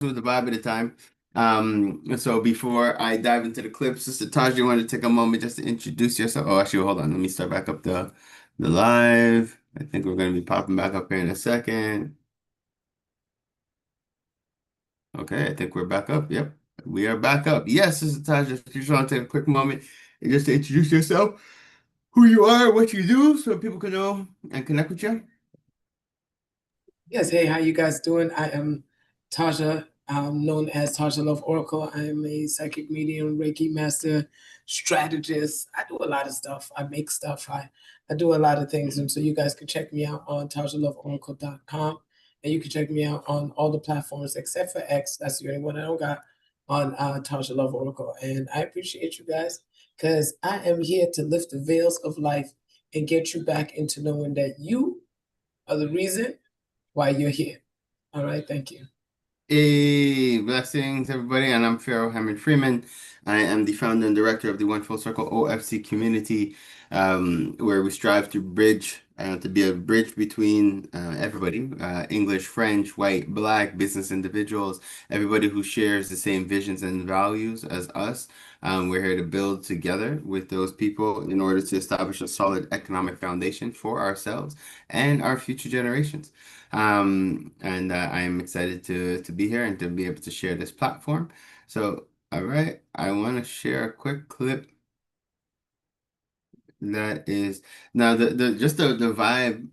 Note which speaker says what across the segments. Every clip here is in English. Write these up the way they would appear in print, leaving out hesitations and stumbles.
Speaker 1: with the vibe at the time. So before I dive into the clips, Sister Taj, you want to take a moment just to introduce yourself? Oh, actually, hold on. Let me start back up the live. I think we're going to be popping back up here in a second. Okay, I think we're back up. Yep, we are back up. Yes, Sister Taj, just want to take a quick moment and just to introduce yourself, who you are, what you do, so people can know and connect with you.
Speaker 2: Yes, hey, how you guys doing? I am Taja, known as Taja Love Oracle. I am a psychic medium, Reiki master, strategist. I do a lot of stuff. I make stuff. I do a lot of things. And so you guys can check me out on TajaLoveOracle.com. And you can check me out on all the platforms except for X. That's the only one I don't got on Taja Love Oracle. And I appreciate you guys because I am here to lift the veils of life and get you back into knowing that you are the reason why you're here. All right, thank you.
Speaker 1: Hey, blessings, everybody, and I'm Pharaoh Hamid-Freeman. I am the founder and director of the One Full Circle OFC community, where we strive to bridge, to be a bridge between everybody, English, French, white, black, business individuals, everybody who shares the same visions and values as us. We're here to build together with those people in order to establish a solid economic foundation for ourselves and our future generations. And I am excited to be here and to be able to share this platform. So, all right, I want to share a quick clip that is now the just the vibe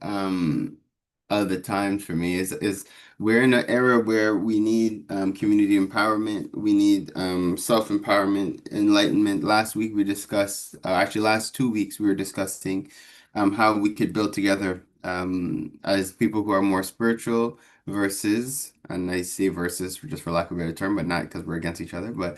Speaker 1: of the times for me is we're in an era where we need community empowerment, we need self-empowerment, enlightenment. Last week we discussed actually last 2 weeks we were discussing how we could build together as people who are more spiritual versus, and I say versus just for lack of a better term, but not because we're against each other, but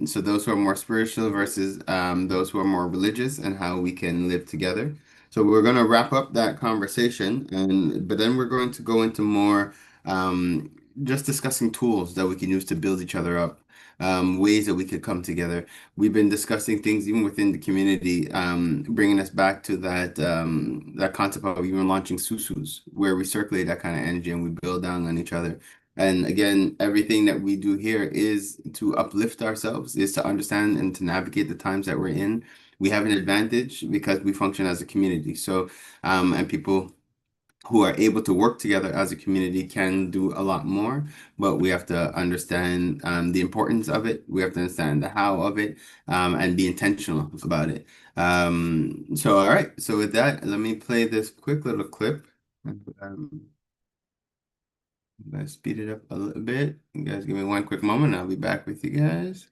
Speaker 1: so those who are more spiritual versus those who are more religious and how we can live together. So we're going to wrap up that conversation, and but then we're going to go into more just discussing tools that we can use to build each other up, ways that we could come together. We've been discussing things even within the community, bringing us back to that concept of even launching susus, where we circulate that kind of energy and we build down on each other. And again, everything that we do here is to uplift ourselves, is to understand and to navigate the times that we're in. We have an advantage because we function as a community. So, and people who are able to work together as a community can do a lot more, but we have to understand the importance of it. We have to understand the how of it, and be intentional about it. So, all right. So with that, let me play this quick little clip. Um, Let's speed it up a little bit. You guys give me one quick moment. I'll be back with you guys.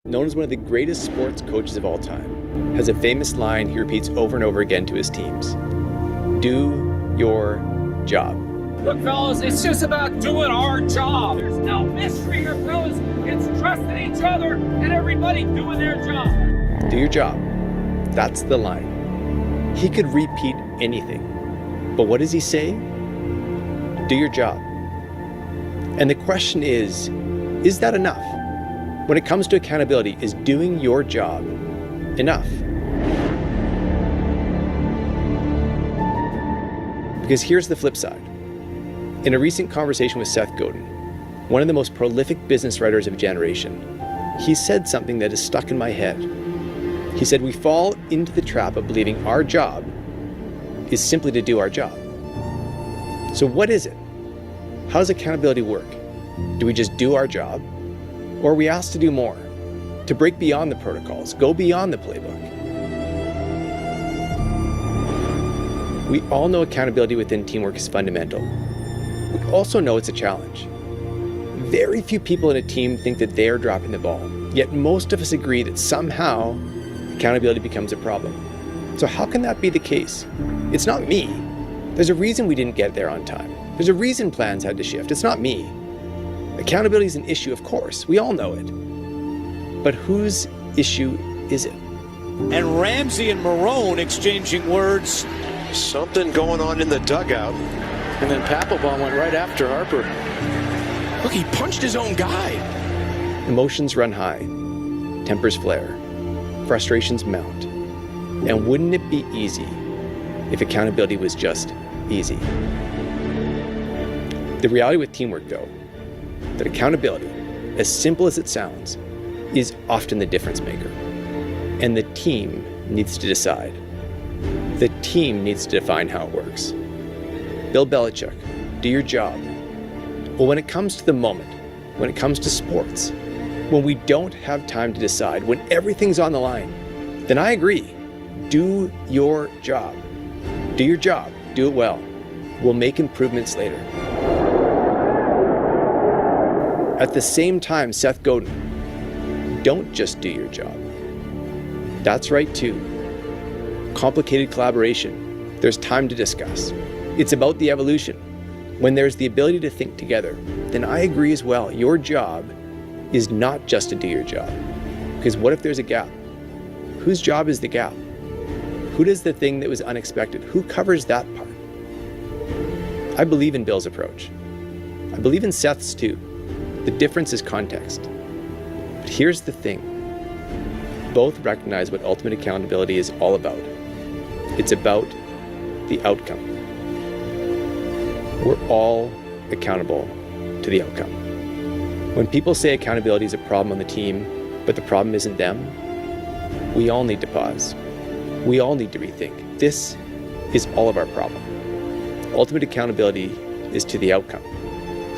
Speaker 3: known as one of the greatest sports coaches of all time, has a famous line he repeats over and over again to his teams. Do your job.
Speaker 4: Look, fellas, it's just about doing our job. There's no mystery here, fellas. It's trusting each other and everybody doing their job.
Speaker 3: Do your job. That's the line. He could repeat anything. But what does he say? Do your job. And the question is that enough? When it comes to accountability, is doing your job enough? Because here's the flip side. In a recent conversation with Seth Godin, one of the most prolific business writers of a generation, he said something that is stuck in my head. He said, we fall into the trap of believing our job is simply to do our job. So what is it? How does accountability work? Do we just do our job? Or are we asked to do more? To break beyond the protocols, go beyond the playbook? We all know accountability within teamwork is fundamental. We also know it's a challenge. Very few people in a team think that they're dropping the ball, yet most of us agree that somehow accountability becomes a problem. So how can that be the case? It's not me. There's a reason we didn't get there on time. There's a reason plans had to shift. It's not me. Accountability is an issue, of course. We all know it. But whose issue is it?
Speaker 5: And Ramsey and Marone exchanging words.
Speaker 6: Something going on in the dugout.
Speaker 7: And then Papelbon went right after Harper.
Speaker 6: Look, he punched his own guy.
Speaker 3: Emotions run high. Tempers flare. Frustrations mount. And wouldn't it be easy if accountability was just easy? The reality with teamwork, though, that accountability, as simple as it sounds, is often the difference maker. And the team needs to decide. The team needs to define how it works. Bill Belichick, do your job. Well, when it comes to the moment, when it comes to sports, when we don't have time to decide, when everything's on the line, then I agree. Do your job. Do your job. Do it well. We'll make improvements later. At the same time, Seth Godin, don't just do your job. That's right too. Complicated collaboration. There's time to discuss. It's about the evolution. When there's the ability to think together, then I agree as well. Your job is not just to do your job. Because what if there's a gap? Whose job is the gap? Who does the thing that was unexpected? Who covers that part? I believe in Bill's approach. I believe in Seth's too. The difference is context. But here's the thing. Both recognize what ultimate accountability is all about. It's about the outcome. We're all accountable to the outcome. When people say accountability is a problem on the team, but the problem isn't them, we all need to pause. We all need to rethink. This is all of our problem. Ultimate accountability is to the outcome.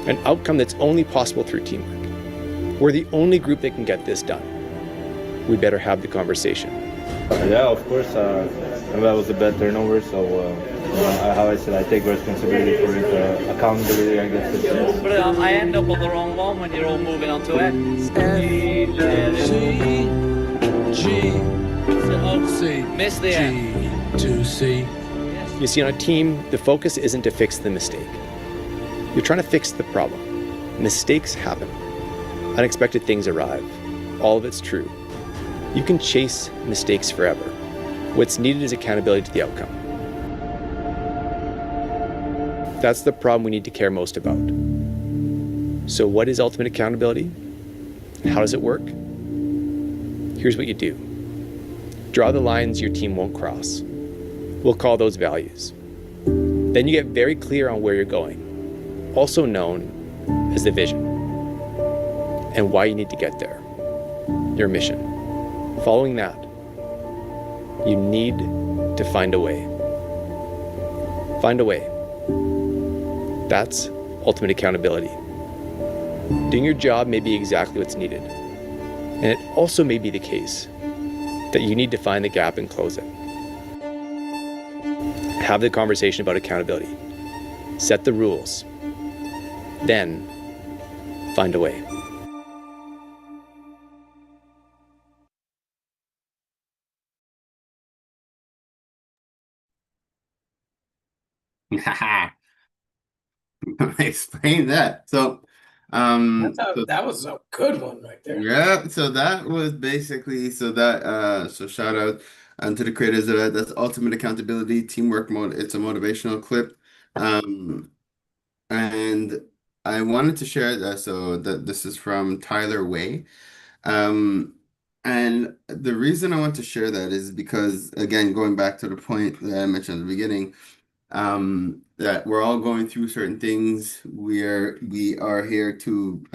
Speaker 3: An outcome that's only possible through teamwork. We're the only group that can get this done. We better have the conversation.
Speaker 8: Yeah, of course. That was a bad turnover, so how I said, I take responsibility for it. Accountability, I guess.
Speaker 4: But I end up on the wrong one when you're all moving on to it. Miss the end.
Speaker 7: G2C.
Speaker 3: You see, on a team, the focus isn't to fix the mistake. You're trying to fix the problem. Mistakes happen. Unexpected things arrive. All of it's true. You can chase mistakes forever. What's needed is accountability to the outcome. That's the problem we need to care most about. So what is ultimate accountability? How does it work? Here's what you do. Draw the lines your team won't cross. We'll call those values. Then you get very clear on where you're going, also known as the vision, and why you need to get there, your mission. Following that, you need to find a way. Find a way. That's ultimate accountability. Doing your job may be exactly what's needed, and it also may be the case that you need to find the gap and close it. Have the conversation about accountability. Set the rules. Then, find a way.
Speaker 1: Explain that. So, so
Speaker 2: That was a good one right there.
Speaker 1: yeah, so that was basically so shout out to the creators of that. That's Ultimate Accountability, Teamwork Mode. It's a motivational clip. Um, and I wanted to share that so that this is from Tyler Way. Um, and the reason I want to share that is because, again, going back to the point that I mentioned at the beginning, that we're all going through certain things. We are here to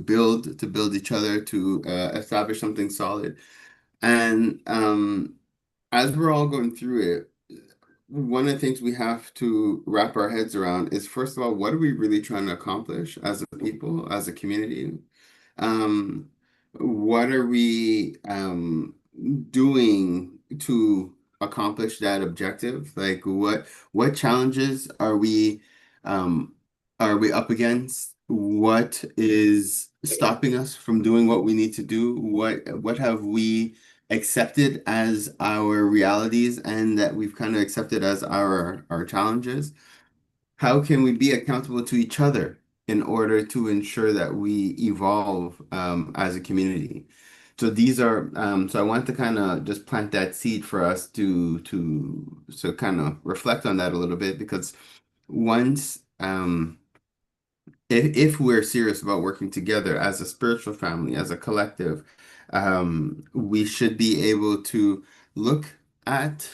Speaker 1: build each other, to establish something solid. And as we're all going through it, one of the things we have to wrap our heads around is, first of all, what are we really trying to accomplish as a people, as a community? Um, what are we doing to accomplish that objective? Like what challenges are we up against? What is stopping us from doing what we need to do? What have we accepted as our realities and that we've kind of accepted as our challenges? How can we be accountable to each other in order to ensure that we evolve as a community? So these are so I want to kind of just plant that seed for us to kind of reflect on that a little bit because once if we're serious about working together as a spiritual family, as a collective, we should be able to look at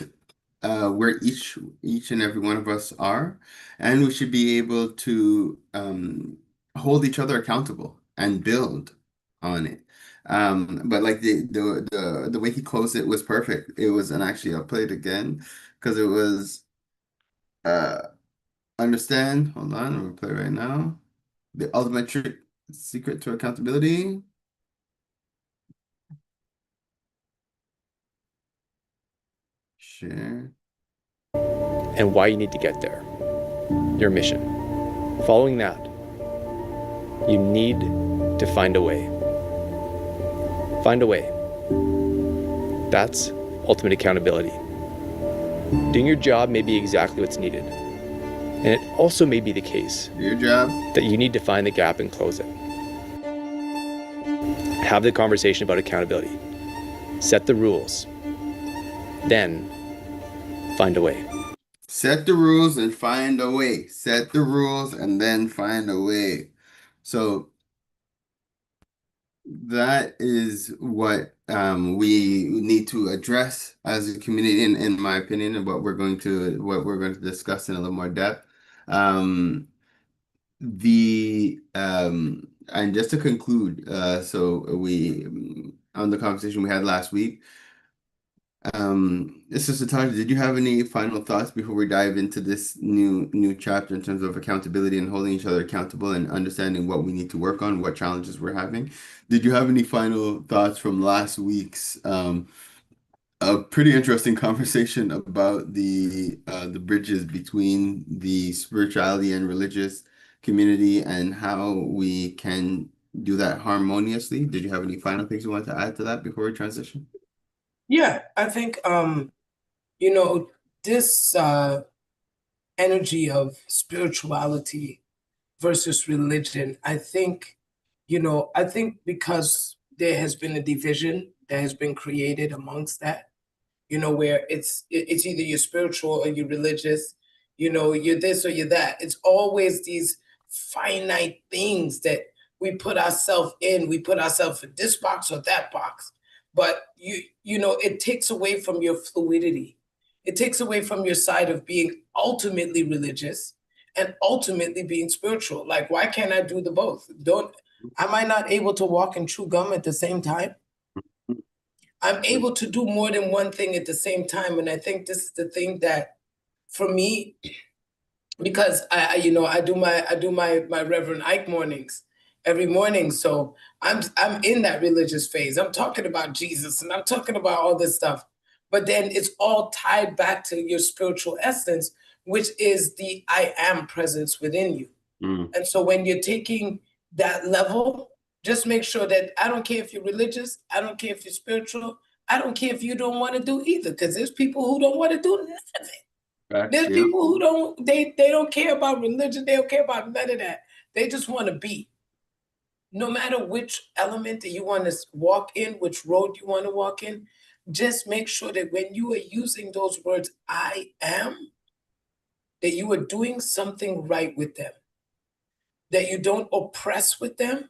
Speaker 1: where each and every one of us are, and we should be able to hold each other accountable and build on it. But like the way he closed it was perfect. It was, and actually I'll play it again because it was uh understand. Hold on, I'm gonna play it right now. The ultimate secret to accountability. Share.
Speaker 3: And why you need to get there. Your mission. Following that, you need to find a way. Find a way. That's ultimate accountability. Doing your job may be exactly what's needed. And it also may be the case
Speaker 1: Your job.
Speaker 3: that you need to find the gap and close it. Have the conversation about accountability. Set the rules. Then find a way.
Speaker 1: Set the rules and find a way. Set the rules and then find a way. So that is what we need to address as a community, in my opinion, and what we're going to discuss in a little more depth. Um, and just to conclude, so we on the conversation we had last week. Sister Tasha, did you have any final thoughts before we dive into this new chapter in terms of accountability and holding each other accountable and understanding what we need to work on, what challenges we're having? Did you have any final thoughts from last week's a pretty interesting conversation about the bridges between the spirituality and religious community and how we can do that harmoniously? Did you have any final things you want to add to that before we transition?
Speaker 2: Yeah, I think this energy of spirituality versus religion, I think because there has been a division that has been created amongst that, where it's either you're spiritual or you're religious, you're this or you're that. It's always these finite things that we put ourselves in. We put ourselves in this box or that box. But it takes away from your fluidity. It takes away from your side of being ultimately religious and ultimately being spiritual. Like, why can't I do the both? Am I not able to walk and chew gum at the same time? I'm able to do more than one thing at the same time. And I think this is the thing that, for me, because I do my Reverend Ike mornings every morning. So I'm in that religious phase. I'm talking about Jesus and I'm talking about all this stuff. But then it's all tied back to your spiritual essence, which is the I am presence within you. And so when you're taking that level, just make sure that I don't care if you're religious, I don't care if you're spiritual, I don't care if you don't want to do either, because there's people who don't want to do nothing.
Speaker 1: Facts,
Speaker 2: There's
Speaker 1: yep.
Speaker 2: people who don't care about religion. They don't care about none of that. They just want to be. No matter which element that you want to walk in, which road you want to walk in, just make sure that when you are using those words, I am, that you are doing something right with them, that you don't oppress with them,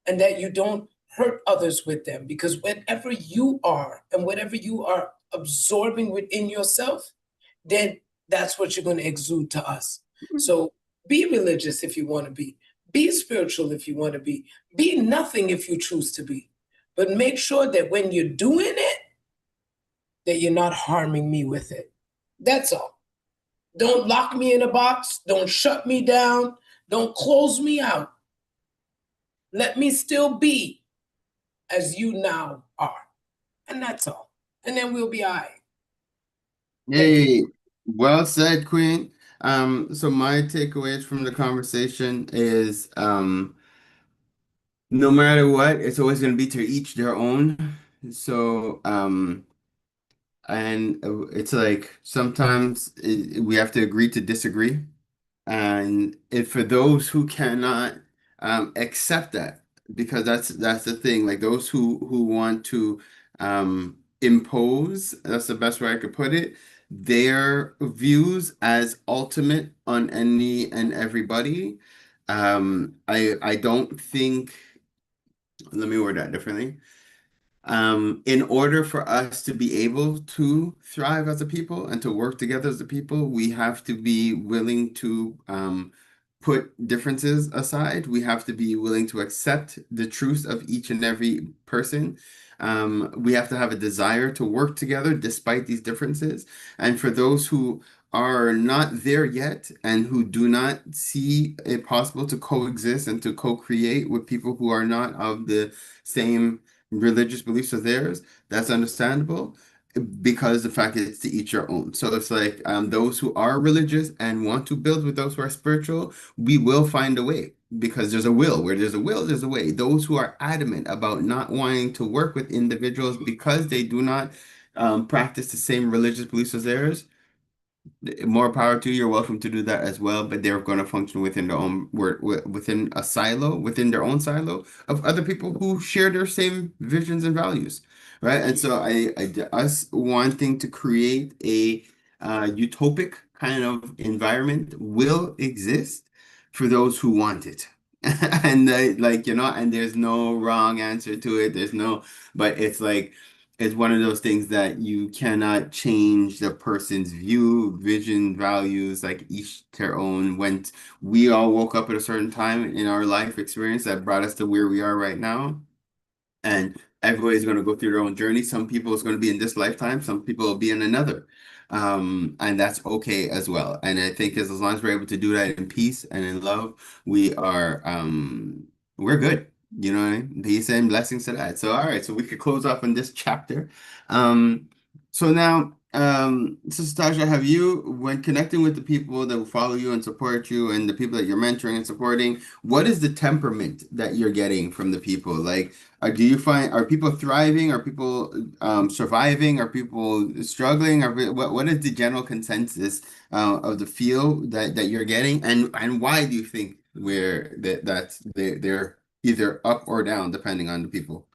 Speaker 2: and that you don't hurt others with them. Because whatever you are and whatever you are absorbing within yourself, then that's what you're going to exude to us. So be religious if you want to be spiritual if you want to be nothing if you choose to be. But make sure that when you're doing it, that you're not harming me with it. That's all. Don't lock me in a box. Don't shut me down. Don't close me out. Let me still be as you now are. And that's all. And then we'll be all right.
Speaker 1: Hey, well said, Queen. So my takeaways from the conversation is no matter what, it's always going to be to each their own. So and it's like sometimes we have to agree to disagree. And if for those who cannot accept that, because that's the thing, like those who want to impose, that's the best way I could put it, their views as ultimate on any and everybody. I don't think, let me word that differently. In order for us to be able to thrive as a people and to work together as a people, we have to be willing to put differences aside. We have to be willing to accept the truth of each and every person. We have to have a desire to work together despite these differences. And for those who are not there yet and who do not see it possible to coexist and to co-create with people who are not of the same religious beliefs as theirs, that's understandable because the fact is to each your own. So it's like those who are religious and want to build with those who are spiritual, we will find a way because there's a will. Where there's a will, there's a way. Those who are adamant about not wanting to work with individuals because they do not practice the same religious beliefs as theirs, more power to you. You're welcome to do that as well, but they're going to function within their own within a silo, within their own silo of other people who share their same visions and values, right? And so us wanting to create a utopic kind of environment will exist for those who want it. And like, and there's no wrong answer to it. There's no, but it's like it's one of those things that you cannot change the person's view, vision, values, like each their own. When we all woke up at a certain time in our life experience that brought us to where we are right now, and everybody's going to go through their own journey. Some people it's going to be in this lifetime, some people will be in another. And that's okay as well. And I think as long as we're able to do that in peace and in love, we're good. You know what I mean? Peace and blessings to that. So all right, so we could close off on this chapter. So now, Sister Tasha, have you, when connecting with the people that will follow you and support you and the people that you're mentoring and supporting, what is the temperament that you're getting from the people? Like, do you find, are people thriving? Are people surviving? Are people struggling? What is the general consensus of the feel that you're getting? And why do you think they're either up or down depending on the people?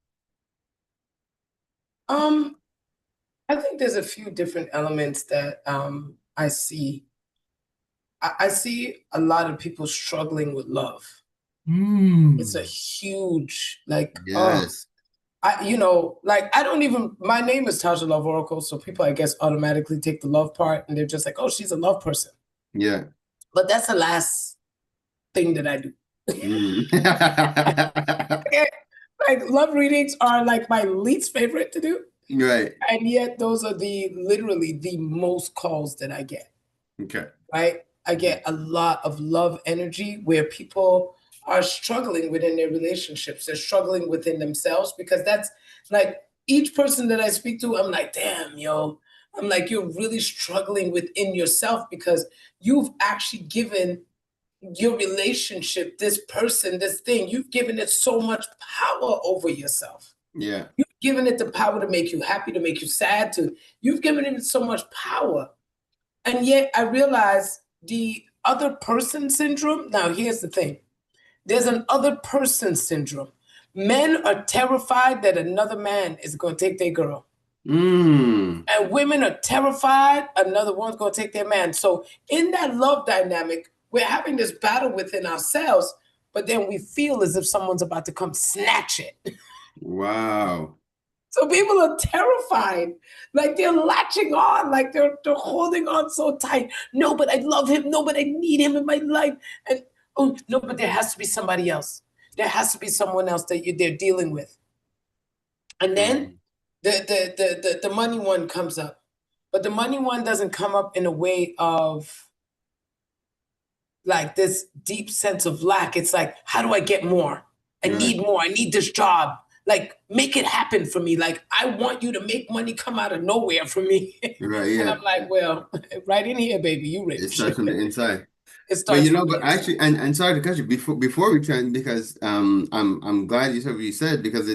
Speaker 2: I think there's a few different elements that I see. I see a lot of people struggling with love. It's a huge, like,
Speaker 1: Yes.
Speaker 2: I don't even, my name is Tasha Love Oracle, so people, I guess, automatically take the love part and they're just like, oh, she's a love person.
Speaker 1: Yeah.
Speaker 2: But that's the last thing that I do. Like, love readings are like my least favorite to do.
Speaker 1: Right.
Speaker 2: And yet those are literally the most calls that I get.
Speaker 1: Okay.
Speaker 2: Right? I get a lot of love energy where people are struggling within their relationships. They're struggling within themselves because that's like each person that I speak to, I'm like, damn, yo. I'm like, you're really struggling within yourself because you've actually given your relationship, this person, this thing, you've given it so much power over yourself.
Speaker 1: Yeah.
Speaker 2: You've given it the power to make you happy, to make you sad, you've given it so much power. And yet I realize the other person syndrome. Now, here's the thing. There's an other person syndrome. Men are terrified that another man is going to take their girl.
Speaker 1: Mm.
Speaker 2: And women are terrified another one's going to take their man. So in that love dynamic, we're having this battle within ourselves, but then we feel as if someone's about to come snatch it.
Speaker 1: Wow.
Speaker 2: So people are terrified, like they're latching on, like they're holding on so tight. No, but I love him. No, but I need him in my life. And oh no, but there has to be somebody else. There has to be someone else that they're dealing with. And then the money one comes up, but the money one doesn't come up in a way of like this deep sense of lack. It's like, how do I get more? I need more. I need this job. Like, make it happen for me. Like, I want you to make money come out of nowhere for me.
Speaker 1: Right,
Speaker 2: And
Speaker 1: yeah.
Speaker 2: I'm like, well, right in here, baby, you
Speaker 1: It
Speaker 2: rich.
Speaker 1: starts from the inside.
Speaker 2: It
Speaker 1: But
Speaker 2: starts from the
Speaker 1: but
Speaker 2: inside.
Speaker 1: actually, and sorry to cut you before we turn, because I'm glad you said what you said, because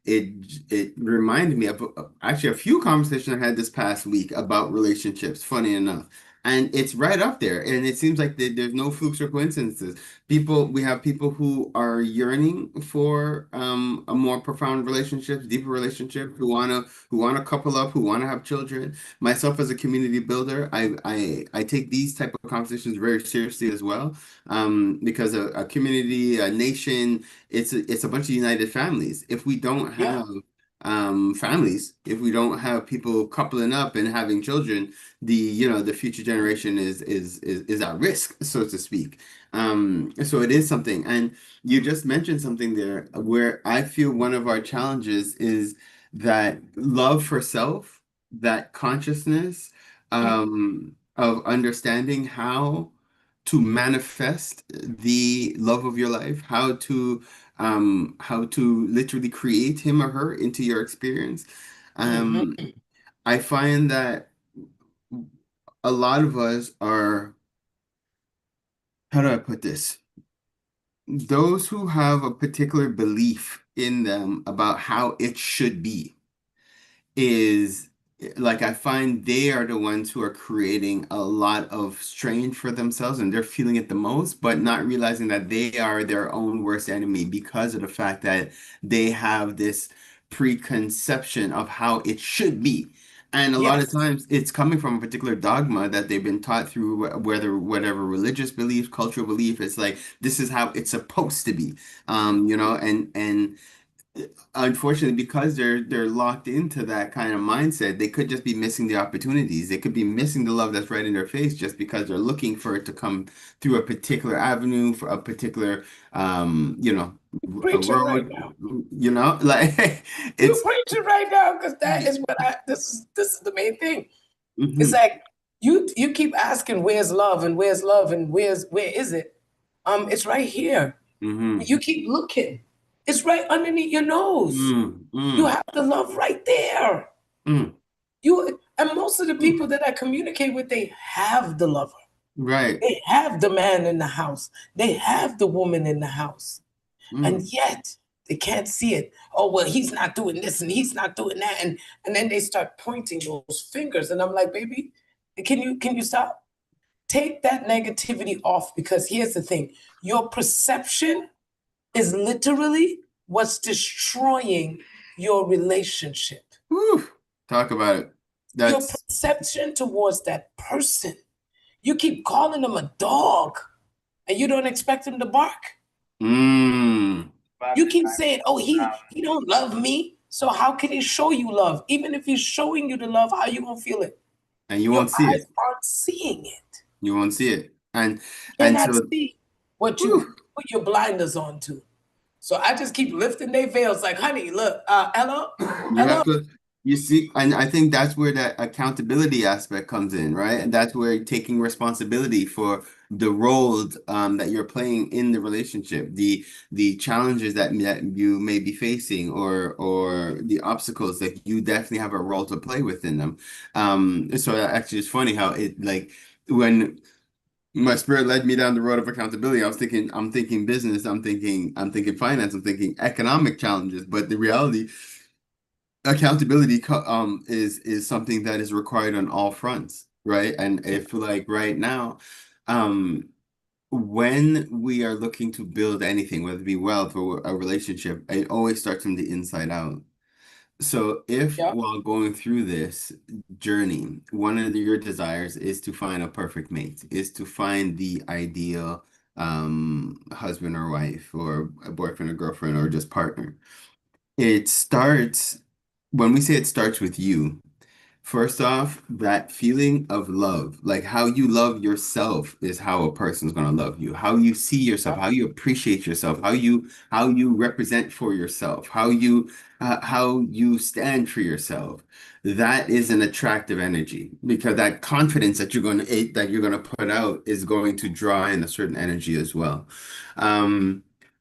Speaker 1: it reminded me of actually a few conversations I had this past week about relationships, funny enough. And it's right up there. And it seems like there's no flukes or coincidences. We have people who are yearning for a more profound relationship, deeper relationship, who wanna couple up, who wanna have children. Myself as a community builder, I take these type of conversations very seriously as well, because a community, a nation, it's a bunch of united families. If we don't
Speaker 2: Yeah.
Speaker 1: have families, if we don't have people coupling up and having children, the future generation is at risk, so to speak. So it is something, and you just mentioned something there where I feel one of our challenges is that love for self, that consciousness of understanding how to manifest the love of your life, how to literally create him or her into your experience. Um,
Speaker 2: Mm-hmm.
Speaker 1: I find that a lot of us are, how do I put this? Those who have a particular belief in them about how it should be is like I find they are the ones who are creating a lot of strain for themselves, and they're feeling it the most, but not realizing that they are their own worst enemy because of the fact that they have this preconception of how it should be. And a lot of
Speaker 2: Yes.
Speaker 1: times it's coming from a particular dogma that they've been taught through whether whatever religious belief, cultural belief, it's like this is how it's supposed to be. And unfortunately, because they're locked into that kind of mindset, they could just be missing the opportunities. They could be missing the love that's right in their face just because they're looking for it to come through a particular avenue, for a particular a
Speaker 2: Preaching right
Speaker 1: road,
Speaker 2: now.
Speaker 1: like
Speaker 2: You
Speaker 1: it's
Speaker 2: preaching right now, because that is what this is the main thing. It's
Speaker 1: hmm
Speaker 2: like you keep asking where's love and where's love and where is it? It's right here.
Speaker 1: hmm
Speaker 2: You keep looking. It's right underneath your nose.
Speaker 1: mm,
Speaker 2: You
Speaker 1: mm,
Speaker 2: have the love right there.
Speaker 1: mm,
Speaker 2: You and most of the
Speaker 1: mm.
Speaker 2: people that I communicate with, they have the lover.
Speaker 1: Right.
Speaker 2: They have the man in the house. They have the woman in the house. And
Speaker 1: Mm.
Speaker 2: yet they can't see it. Oh, well, he's not doing this and he's not doing that. And then they start pointing those fingers. And I'm like, baby, can you stop? Take that negativity off, because here's the thing. Your perception is literally what's destroying your relationship.
Speaker 1: Whew. Talk about it.
Speaker 2: Your
Speaker 1: That's
Speaker 2: perception towards that person. You keep calling them a dog and you don't expect him to bark.
Speaker 1: mm,
Speaker 2: You keep saying, "Oh, he don't love me." So how can he show you love? Even if he's showing you the love, how you gonna feel it?
Speaker 1: and you
Speaker 2: Your
Speaker 1: won't see
Speaker 2: eyes
Speaker 1: it.
Speaker 2: aren't seeing it.
Speaker 1: You won't see it.
Speaker 2: You
Speaker 1: And
Speaker 2: cannot
Speaker 1: so
Speaker 2: see what you
Speaker 1: whew,
Speaker 2: put your blinders on to. So I just keep lifting their veils, like, honey, look, hello,
Speaker 1: you
Speaker 2: hello.
Speaker 1: have to, you see, and I think that's where that accountability aspect comes in, right? And that's where taking responsibility for the roles that you're playing in the relationship, the challenges that you may be facing, or the obstacles that you definitely have a role to play within them. So actually, it's funny how it like when my spirit led me down the road of accountability. I'm thinking business, I'm thinking finance, I'm thinking economic challenges. But the reality, accountability is something that is required on all fronts. right? And if like right now, um, when we are looking to build anything, whether it be wealth or a relationship, it always starts from the inside out. So if
Speaker 2: Yeah.
Speaker 1: while going through this journey, one of your desires is to find a perfect mate, is to find the ideal husband or wife or a boyfriend or girlfriend or just partner. It starts, when we say it starts with you, first off, that feeling of love, like how you love yourself is how a person's gonna love you. How you see yourself,
Speaker 2: Yeah.
Speaker 1: how you appreciate yourself, how you represent for yourself, how you stand for yourself. That is an attractive energy because that confidence that you're gonna put out is going to draw in a certain energy as well.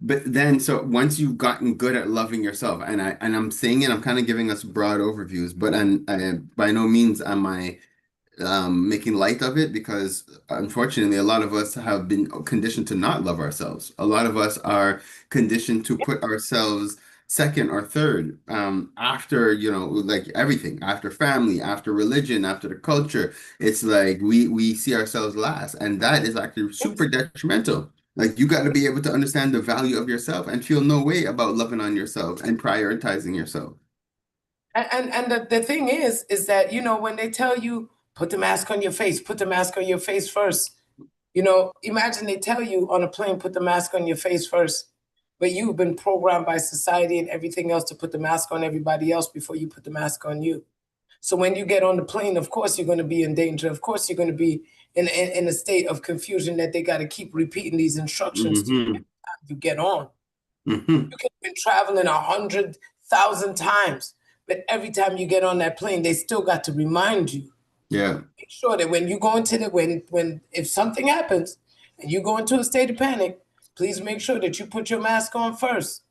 Speaker 1: But then, so once you've gotten good at loving yourself, and I'm saying it, I'm kind of giving us broad overviews, but by no means am I making light of it because unfortunately, a lot of us have been conditioned to not love ourselves. A lot of us are conditioned to put ourselves second or third after, like everything, after family, after religion, after the culture. It's like we see ourselves last, and that is actually super
Speaker 2: Yes.
Speaker 1: detrimental. Like you got to be able to understand the value of yourself and feel no way about loving on yourself and prioritizing yourself.
Speaker 2: And the thing is that, when they tell you, put the mask on your face, put the mask on your face first. Imagine they tell you on a plane, put the mask on your face first, but you've been programmed by society and everything else to put the mask on everybody else before you put the mask on you. So when you get on the plane, of course you're going to be in danger. Of course you're going to be in a state of confusion that they got to keep repeating these instructions to you
Speaker 1: Hmm.
Speaker 2: every time you get on.
Speaker 1: Hmm.
Speaker 2: You could have been traveling 100,000 times, but every time you get on that plane, they still got to remind you.
Speaker 1: Yeah.
Speaker 2: Make sure that when you go into the when if something happens and you go into a state of panic, please make sure that you put your mask on first,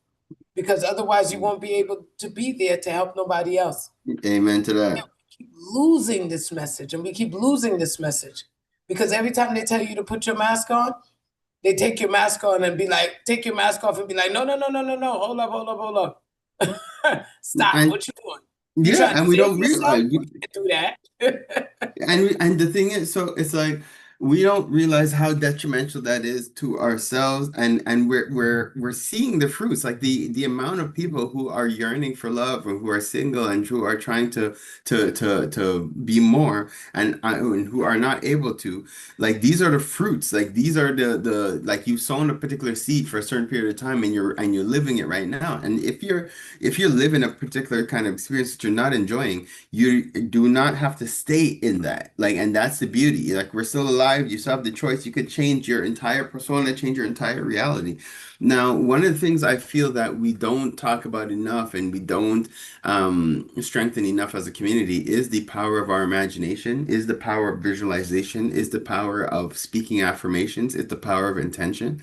Speaker 2: because otherwise you won't be able to be there to help nobody else.
Speaker 1: Amen to that.
Speaker 2: Keep losing this message, and we keep losing this message because every time they tell you to put your mask on, they take your mask on and be like, take your mask off and be like, no, no, no, no, no, no, hold up, hold up, hold up. Stop.
Speaker 1: And
Speaker 2: What you doing? You
Speaker 1: yeah,
Speaker 2: trying to
Speaker 1: and we
Speaker 2: save
Speaker 1: don't
Speaker 2: yourself?
Speaker 1: realize.
Speaker 2: We can't do that.
Speaker 1: And the thing is, so it's like we don't realize how detrimental that is to ourselves, and we're seeing the fruits, like the amount of people who are yearning for love and who are single and who are trying to be more and who are not able to. Like these are the fruits, like these are the like you've sown a particular seed for a certain period of time, and you're living it right now. And if you're living a particular kind of experience that you're not enjoying, you do not have to stay in that. Like, and that's the beauty. Like, we're still alive. You still have the choice. You could change your entire persona, change your entire reality. Now, one of the things I feel that we don't talk about enough and we don't strengthen enough as a community is the power of our imagination, is the power of visualization, is the power of speaking affirmations, is the power of intention.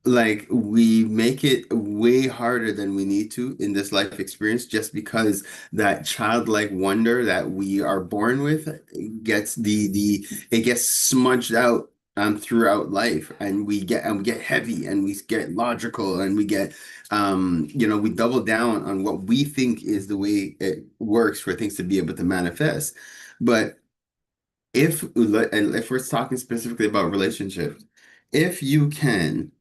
Speaker 1: Like we make it way harder than we need to in this life experience just because that childlike wonder that we are born with gets it gets smudged out throughout life, and we get heavy, and we get logical, and we double down on what we think is the way it works for things to be able to manifest. But if we're talking specifically about relationships, if you can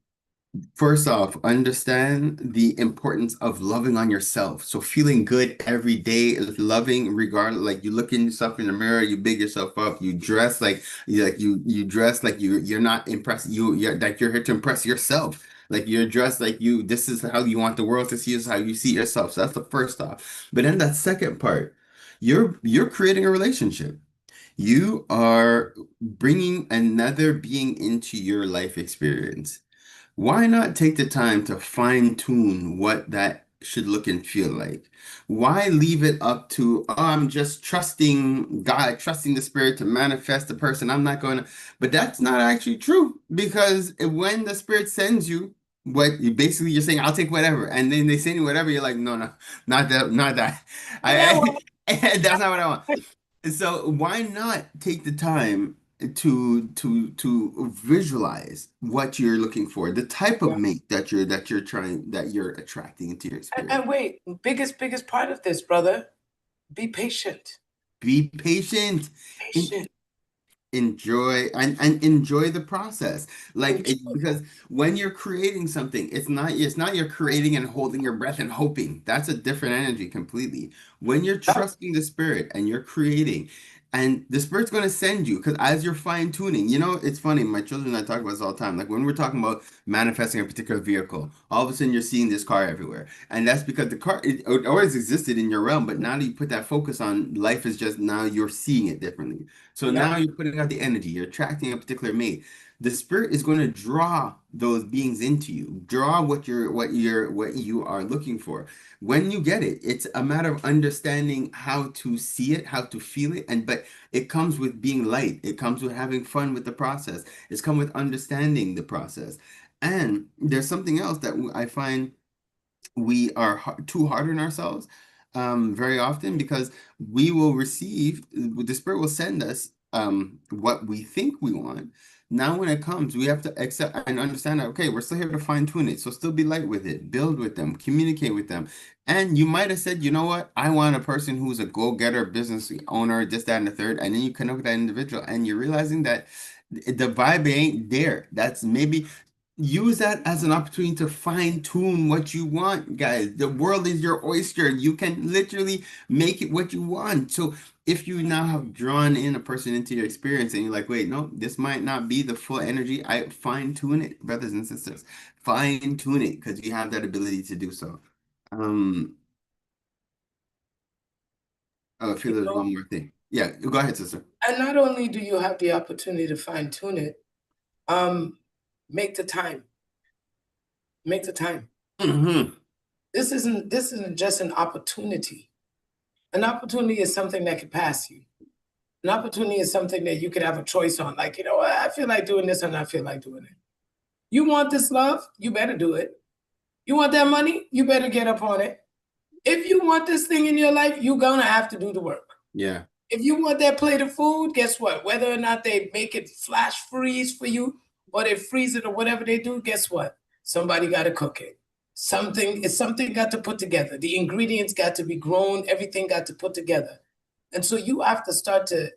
Speaker 1: first off, understand the importance of loving on yourself. So feeling good every day, loving regardless, like you look in yourself in the mirror, you big yourself up, you dress like you dress like you're not impressed, you're like you're here to impress yourself. Like you're dressed like this is how you want the world to see, this is how you see yourself. So that's the first off. But then that second part, you're creating a relationship. You are bringing another being into your life experience. Why not take the time to fine tune what that should look and feel like? Why leave it up to, oh, I'm just trusting God, trusting the Spirit to manifest the person. I'm not going to, but that's not actually true because when the Spirit sends you, you're saying, I'll take whatever. And then they send you whatever. You're like, no, no, not that, not that.
Speaker 2: That
Speaker 1: I,
Speaker 2: one.
Speaker 1: that's not what I want. So why not take the time to visualize what you're looking for, the type of
Speaker 2: Yeah.
Speaker 1: mate that you're attracting into your experience.
Speaker 2: And wait, biggest part of this, brother, be patient.
Speaker 1: Be patient. And
Speaker 2: Patient.
Speaker 1: enjoy and enjoy the process, like because when you're creating something, it's not you're creating and holding your breath and hoping. That's a different energy completely. When you're trusting the spirit and you're creating, and the spirit's going to send you, because as you're fine tuning, it's funny, my children and I talk about this all the time, like when we're talking about manifesting a particular vehicle, all of a sudden you're seeing this car everywhere, and that's because the car, it always existed in your realm, but now that you put that focus on life, is just now you're seeing it differently. So
Speaker 2: Yeah.
Speaker 1: now you're putting out the energy, you're attracting a particular mate. The spirit is going to draw those beings into you, draw what you are looking for. When you get it, it's a matter of understanding how to see it, how to feel it, but it comes with being light. It comes with having fun with the process. It's come with understanding the process. And there's something else that I find we are too hard on ourselves very often, because we will receive, the spirit will send us what we think we want. Now when it comes, we have to accept and understand that, okay, we're still here to fine tune it, so still be light with it, build with them, communicate with them. And you might have said, you know what, I want a person who's a go-getter, business owner, this, that, and the third, and then you connect with that individual and you're realizing that the vibe ain't there. That's maybe, use that as an opportunity to fine tune what you want, guys. The world is your oyster. You can literally make it what you want. So if you now have drawn in a person into your experience and you're like, wait, no, this might not be the full energy, I fine tune it, brothers and sisters. Fine tune it, because you have that ability to do so. Oh, I feel
Speaker 2: You
Speaker 1: there's
Speaker 2: know,
Speaker 1: one more thing. Yeah, go ahead, sister.
Speaker 2: and not only do you have the opportunity to fine tune it, um, make the time. Make the time.
Speaker 1: Hmm.
Speaker 2: This isn't just an opportunity. An opportunity is something that could pass you. An opportunity is something that you could have a choice on. Like, I feel like doing this and I feel like doing it. You want this love, you better do it. You want that money, you better get up on it. If you want this thing in your life, you're gonna have to do the work.
Speaker 1: Yeah.
Speaker 2: If you want that plate of food, guess what? Whether or not they make it flash freeze for you or they freeze it or whatever they do, guess what? Somebody got to cook it. Something got to put together. The ingredients got to be grown, everything got to put together. And so you have to start to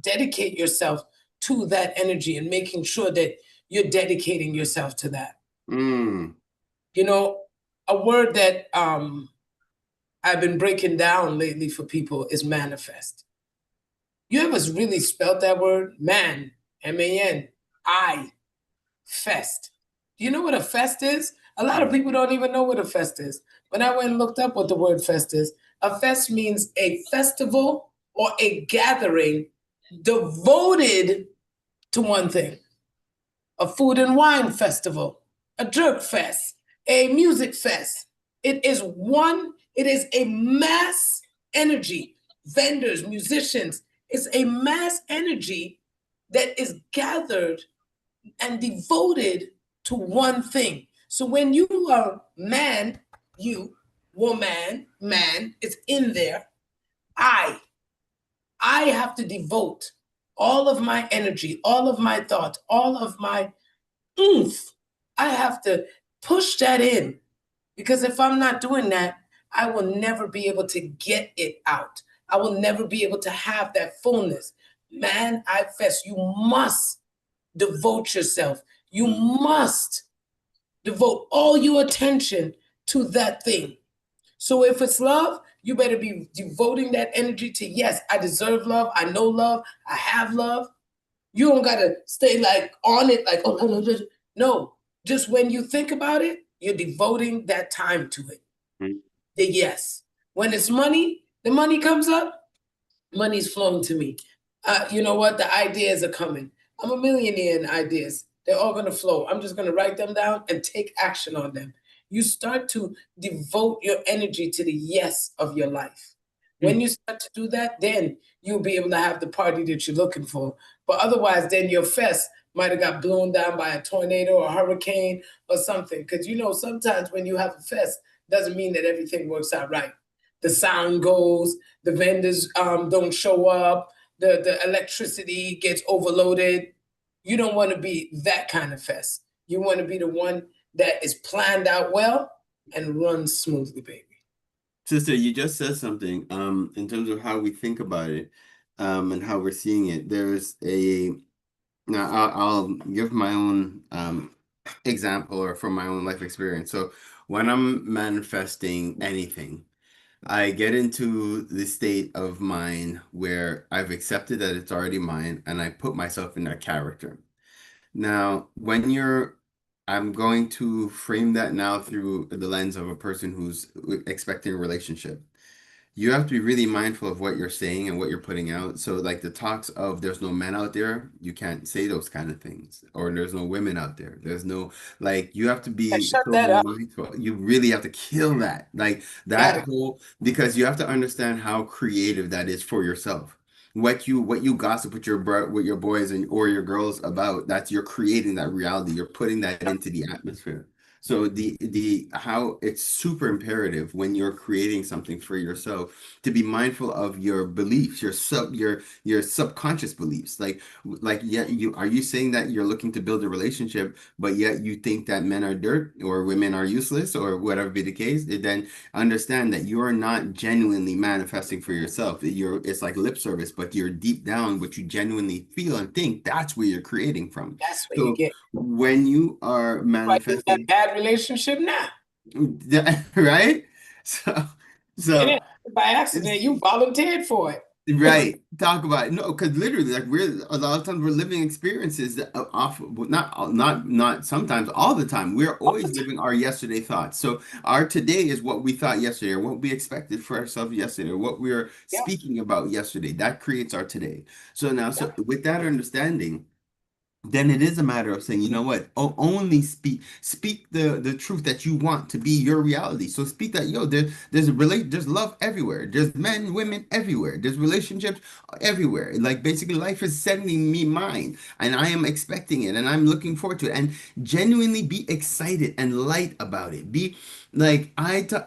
Speaker 2: dedicate yourself to that energy and making sure that you're dedicating yourself to that.
Speaker 1: Mm.
Speaker 2: A word that I've been breaking down lately for people is manifest. You ever really spelled that word? Man, M-A-N, I, fest. Do you know what a fest is? A lot of people don't even know what a fest is. When I went and looked up what the word fest is, a fest means a festival or a gathering devoted to one thing. A food and wine festival, a jerk fest, a music fest. It is a mass energy. Vendors, musicians, it's a mass energy that is gathered and devoted to one thing. So when you are man, you, woman, man, it's in there. I have to devote all of my energy, all of my thoughts, all of my oomph. I have to push that in, because if I'm not doing that, I will never be able to get it out. I will never be able to have that fullness. Man, I fest. You must devote yourself. You must devote all your attention to that thing. So if it's love, you better be devoting that energy to, yes, I deserve love. I know love. I have love. You don't got to stay like on it, like, oh, no. No, just when you think about it, you're devoting that time to it. The yes. When it's money, the money comes up, money's flowing to me. You know what? The ideas are coming. I'm a millionaire in ideas. They're all going to flow. I'm just going to write them down and take action on them. You start to devote your energy to the yes of your life. When you start to do that, then you'll be able to have the party that you're looking for. But otherwise, then your fest might have got blown down by a tornado or a hurricane or something. Because, sometimes when you have a fest, doesn't mean that everything works out right. The sound goes, the vendors don't show up, the electricity gets overloaded. You don't want to be that kind of fest. You want to be the one that is planned out well and runs smoothly, baby.
Speaker 1: Sister, you just said something in terms of how we think about it. and how we're seeing it. There's a now I'll give my own example or from my own life experience. So when I'm manifesting anything, I get into the state of mind where I've accepted that it's already mine and I put myself in that character. Now, I'm going to frame that now through the lens of a person who's expecting a relationship. You have to be really mindful of what you're saying and what you're putting out. So, like the talks of there's no men out there, you can't say those kind of things. Or there's no women out there. There's no, like, you have to
Speaker 2: And
Speaker 1: be
Speaker 2: shut
Speaker 1: so
Speaker 2: that up.
Speaker 1: mindful. You really have to kill that. Like,
Speaker 2: Got
Speaker 1: that
Speaker 2: it.
Speaker 1: whole, because you have to understand how creative that is for yourself. What you gossip with with your boys and or your girls about, that's you're creating that reality. You're putting that into the atmosphere. So the how it's super imperative when you're creating something for yourself to be mindful of your beliefs, your subconscious beliefs. Like yeah, you saying that you're looking to build a relationship, but yet you think that men are dirt or women are useless or whatever be the case, then understand that you are not genuinely manifesting for yourself. It's like lip service, but you're deep down what you genuinely feel and think, that's where you're creating from.
Speaker 2: That's what you
Speaker 1: So
Speaker 2: get.
Speaker 1: when you are
Speaker 2: Like in that
Speaker 1: manifesting,
Speaker 2: bad relationship now.
Speaker 1: right? So,
Speaker 2: Yeah.
Speaker 1: so
Speaker 2: By accident, you volunteered for it.
Speaker 1: right. Talk about it. No, because literally, like we're a lot of times we're living experiences that are off, well, not sometimes, all the time. We're
Speaker 2: All the
Speaker 1: always
Speaker 2: time.
Speaker 1: living our yesterday thoughts. So our today is what we thought yesterday, or what we expected for ourselves yesterday, or what we were
Speaker 2: Yeah.
Speaker 1: speaking about yesterday. That creates our today. So now,
Speaker 2: Yeah.
Speaker 1: so with that understanding, then it is a matter of saying, you know what, only speak the truth that you want to be your reality. So speak that, there's love everywhere, there's men, women everywhere, there's relationships everywhere. Like basically life is sending me mine and I am expecting it and I'm looking forward to it, and genuinely be excited and light about it. Be like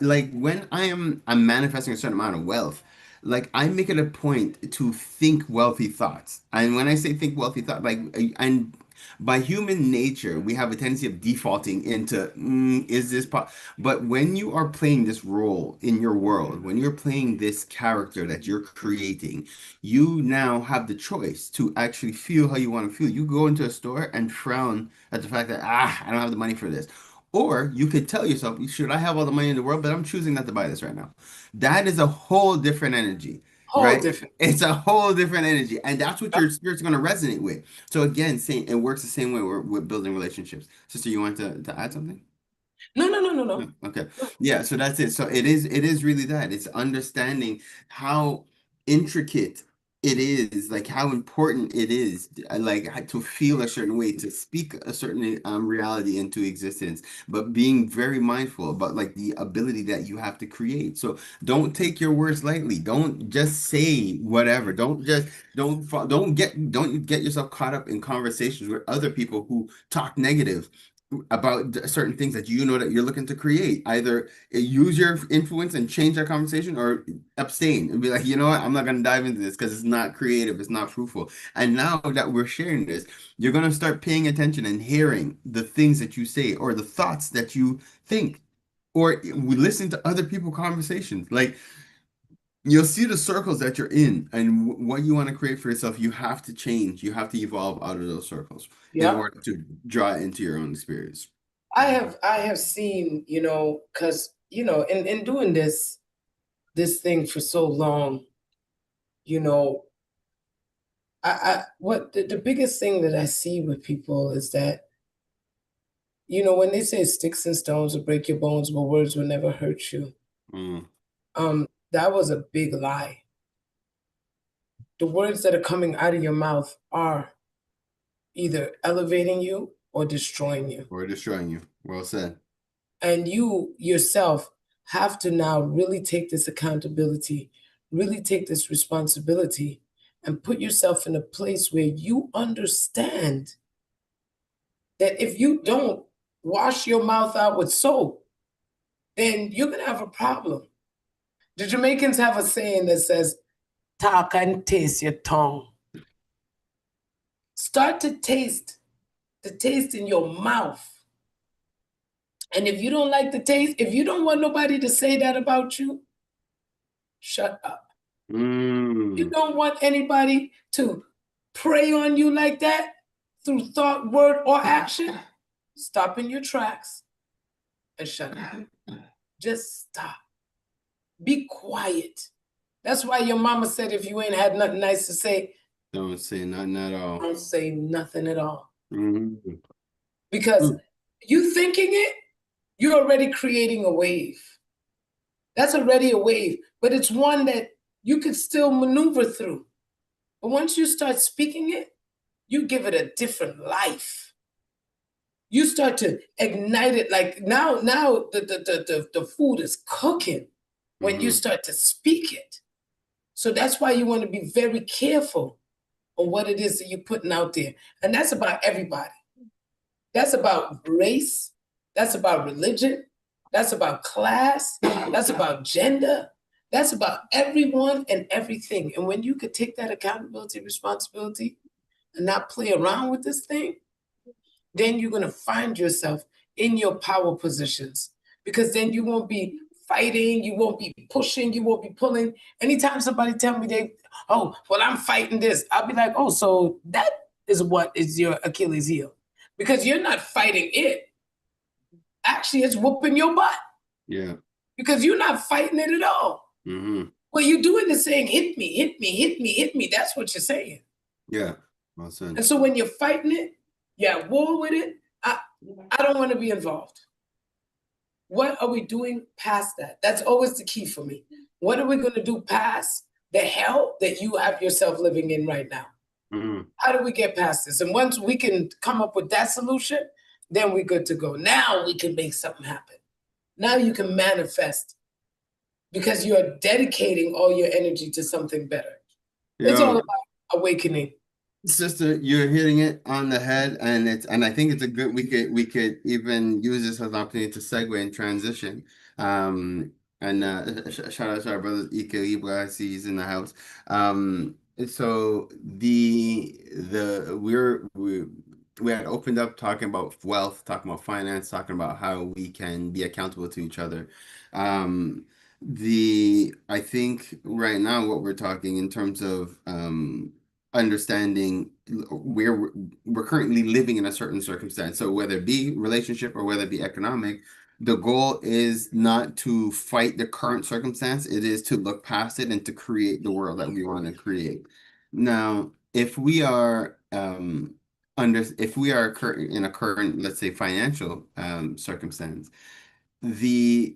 Speaker 1: like when I'm manifesting a certain amount of wealth, like I make it a point to think wealthy thoughts. And when I say think wealthy thought, like and by human nature, we have a tendency of defaulting into is this but when you are playing this role in your world, when you're playing this character that you're creating, you now have the choice to actually feel how you want to feel. You go into a store and frown at the fact that I don't have the money for this. Or you could tell yourself, should I have all the money in the world, but I'm choosing not to buy this right now. That is a whole different energy,
Speaker 2: Whole
Speaker 1: right?
Speaker 2: different.
Speaker 1: It's a whole different energy, and that's what your spirit's going to resonate with. So again, same, it works the same way with building relationships. Sister, you want to add something?
Speaker 2: No, no, no, no,
Speaker 1: No.
Speaker 2: no.
Speaker 1: Okay.
Speaker 2: No.
Speaker 1: Yeah, so that's it. So it is really that. It's understanding how intricate it is, like how important it is, like to feel a certain way, to speak a certain reality into existence, but being very mindful about like the ability that you have to create. So don't take your words lightly. Don't just say whatever. Don't get yourself caught up in conversations with other people who talk negative about certain things that you know that you're looking to create. Either use your influence and change that conversation, or abstain and be like, you know what, I'm not going to dive into this because it's not creative, it's not fruitful. And now that we're sharing this, you're going to start paying attention and hearing the things that you say or the thoughts that you think, or we listen to other people's conversations. Like you'll see the circles that you're in and what you want to create for yourself. You have to change, you have to evolve out of those circles in
Speaker 2: Yep.
Speaker 1: order to draw it into your own experience.
Speaker 2: I have seen, because, in doing this thing for so long, you know, what the biggest thing that I see with people is that, when they say sticks and stones will break your bones, but words will never hurt you,
Speaker 1: Mm,
Speaker 2: that was a big lie. The words that are coming out of your mouth are either elevating you or destroying you.
Speaker 1: or destroying you. Well said.
Speaker 2: And you yourself have to now really take this accountability, really take this responsibility, and put yourself in a place where you understand that if you don't wash your mouth out with soap, then you're going to have a problem. The Jamaicans have a saying that says, talk and taste your tongue. Start to taste the taste in your mouth. And if you don't like the taste, if you don't want nobody to say that about you, shut up. You
Speaker 1: Mm.
Speaker 2: don't want anybody to prey on you like that through thought, word, or action. Stop in your tracks and shut up. Just stop. Be quiet. That's why your mama said if you ain't had nothing nice to say,
Speaker 1: Don't say nothing at all.
Speaker 2: don't say nothing at all.
Speaker 1: Mm.
Speaker 2: Because
Speaker 1: Mm.
Speaker 2: you thinking it, you're already creating a wave. That's already a wave, but it's one that you could still maneuver through. But once you start speaking it, you give it a different life. You start to ignite it. Like now the food is cooking when you start to speak it. So that's why you want to be very careful on what it is that you're putting out there. And that's about everybody. That's about race. That's about religion. That's about class. That's about gender. That's about everyone and everything. And when you could take that accountability, responsibility, and not play around with this thing, then you're going to find yourself in your power positions, because then you won't be fighting, you won't be pushing, you won't be pulling. Anytime somebody tell me oh, well, I'm fighting this, I'll be like, oh, so that is what is your Achilles heel, because you're not fighting it. Actually, it's whooping your butt.
Speaker 1: Yeah.
Speaker 2: Because you're not fighting it at all. What you're doing is saying, hit me, hit me, hit me, hit me. That's what you're saying.
Speaker 1: Yeah. Well said.
Speaker 2: And so when you're fighting it, you're at war with it, I don't want to be involved. What are we doing past that? That's always the key for me. What are we going to do past the hell that you have yourself living in right now? How do we get past this? And once we can come up with that solution, then we're good to go. Now we can make something happen. Now you can manifest, because you are dedicating all your energy to something better. It's all about awakening.
Speaker 1: Sister, you're hitting it on the head, and I think it's a good, we could even use this as an opportunity to segue and transition. And shout out to our brother Ike Ibra, I see he's in the house. So we had opened up talking about wealth, talking about finance, talking about how we can be accountable to each other. I think right now what we're talking in terms of understanding where we're currently living in a certain circumstance. So whether it be relationship or whether it be economic, the goal is not to fight the current circumstance. It is to look past it and to create the world that we want to create. Now, if we are in a current, let's say, financial circumstance, the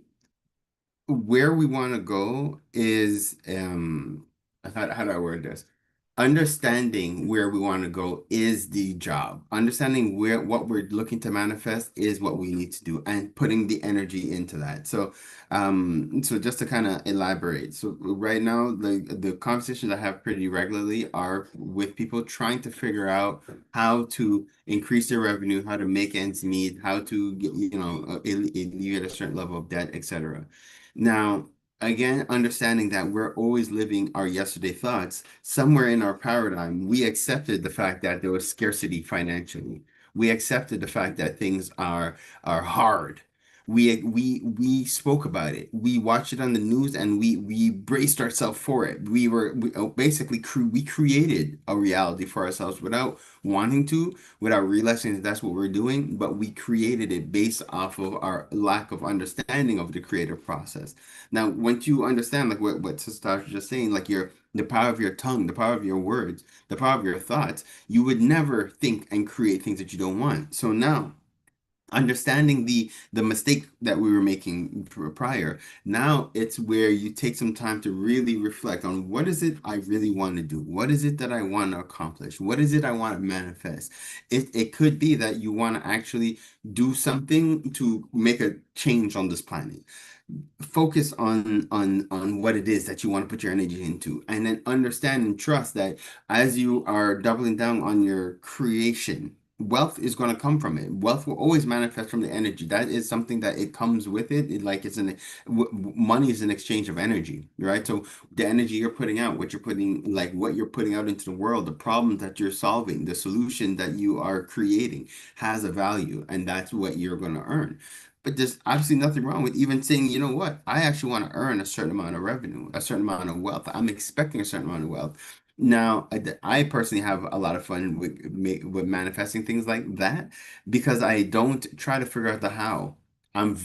Speaker 1: where we want to go is how do I word this? Understanding where we want to go is the job. Understanding what we're looking to manifest is what we need to do, and putting the energy into that. So so just to kind of elaborate. So right now the conversations I have pretty regularly are with people trying to figure out how to increase their revenue, how to make ends meet, how to get, alleviate a certain level of debt, etc. Now, again, understanding that we're always living our yesterday thoughts, somewhere in our paradigm, we accepted the fact that there was scarcity financially. We accepted the fact that things are hard. We spoke about it. We watched it on the news, and we braced ourselves for it. Basically we created a reality for ourselves without wanting to, without realizing that that's what we're doing, but we created it based off of our lack of understanding of the creative process. Now, once you understand, like what Sister was just saying, like the power of your tongue, the power of your words, the power of your thoughts, you would never think and create things that you don't want. So now, understanding the mistake that we were making prior, now it's where you take some time to really reflect on, what is it I really want to do, what is it that I want to accomplish, what is it I want to manifest. It could be that you want to actually do something to make a change on this planet. Focus on what it is that you want to put your energy into, and then understand and trust that as you are doubling down on your creation, wealth is going to come from it. Wealth will always manifest from the energy. That is something that it comes with it. Money is an exchange of energy, right? So the energy you're putting out, what you're putting out into the world, the problems that you're solving, the solution that you are creating has a value, and that's what you're going to earn. But there's absolutely nothing wrong with even saying, you know what, I actually want to earn a certain amount of revenue, a certain amount of wealth. I'm expecting a certain amount of wealth. Now, I personally have a lot of fun with manifesting things like that because I don't try to figure out the how. I'm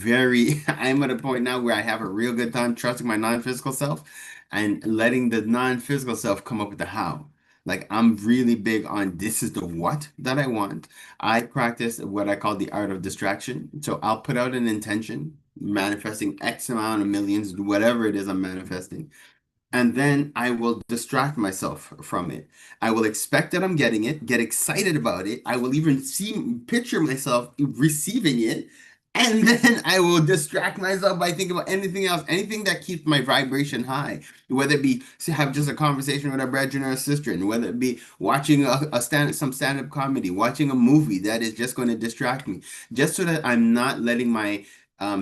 Speaker 1: at a point now where I have a real good time trusting my non-physical self and letting the non-physical self come up with the how. Like I'm really big on this is the what that I want. I practice what I call the art of distraction. So I'll put out an intention, manifesting X amount of millions, whatever it is I'm manifesting. And then I will distract myself from it. I will expect that I'm getting it, get excited about it. I will even picture myself receiving it. And then I will distract myself by thinking about anything else, anything that keeps my vibration high, whether it be to have just a conversation with a brethren or a sister, and whether it be watching some stand-up comedy, watching a movie that is just going to distract me, just so that I'm not letting my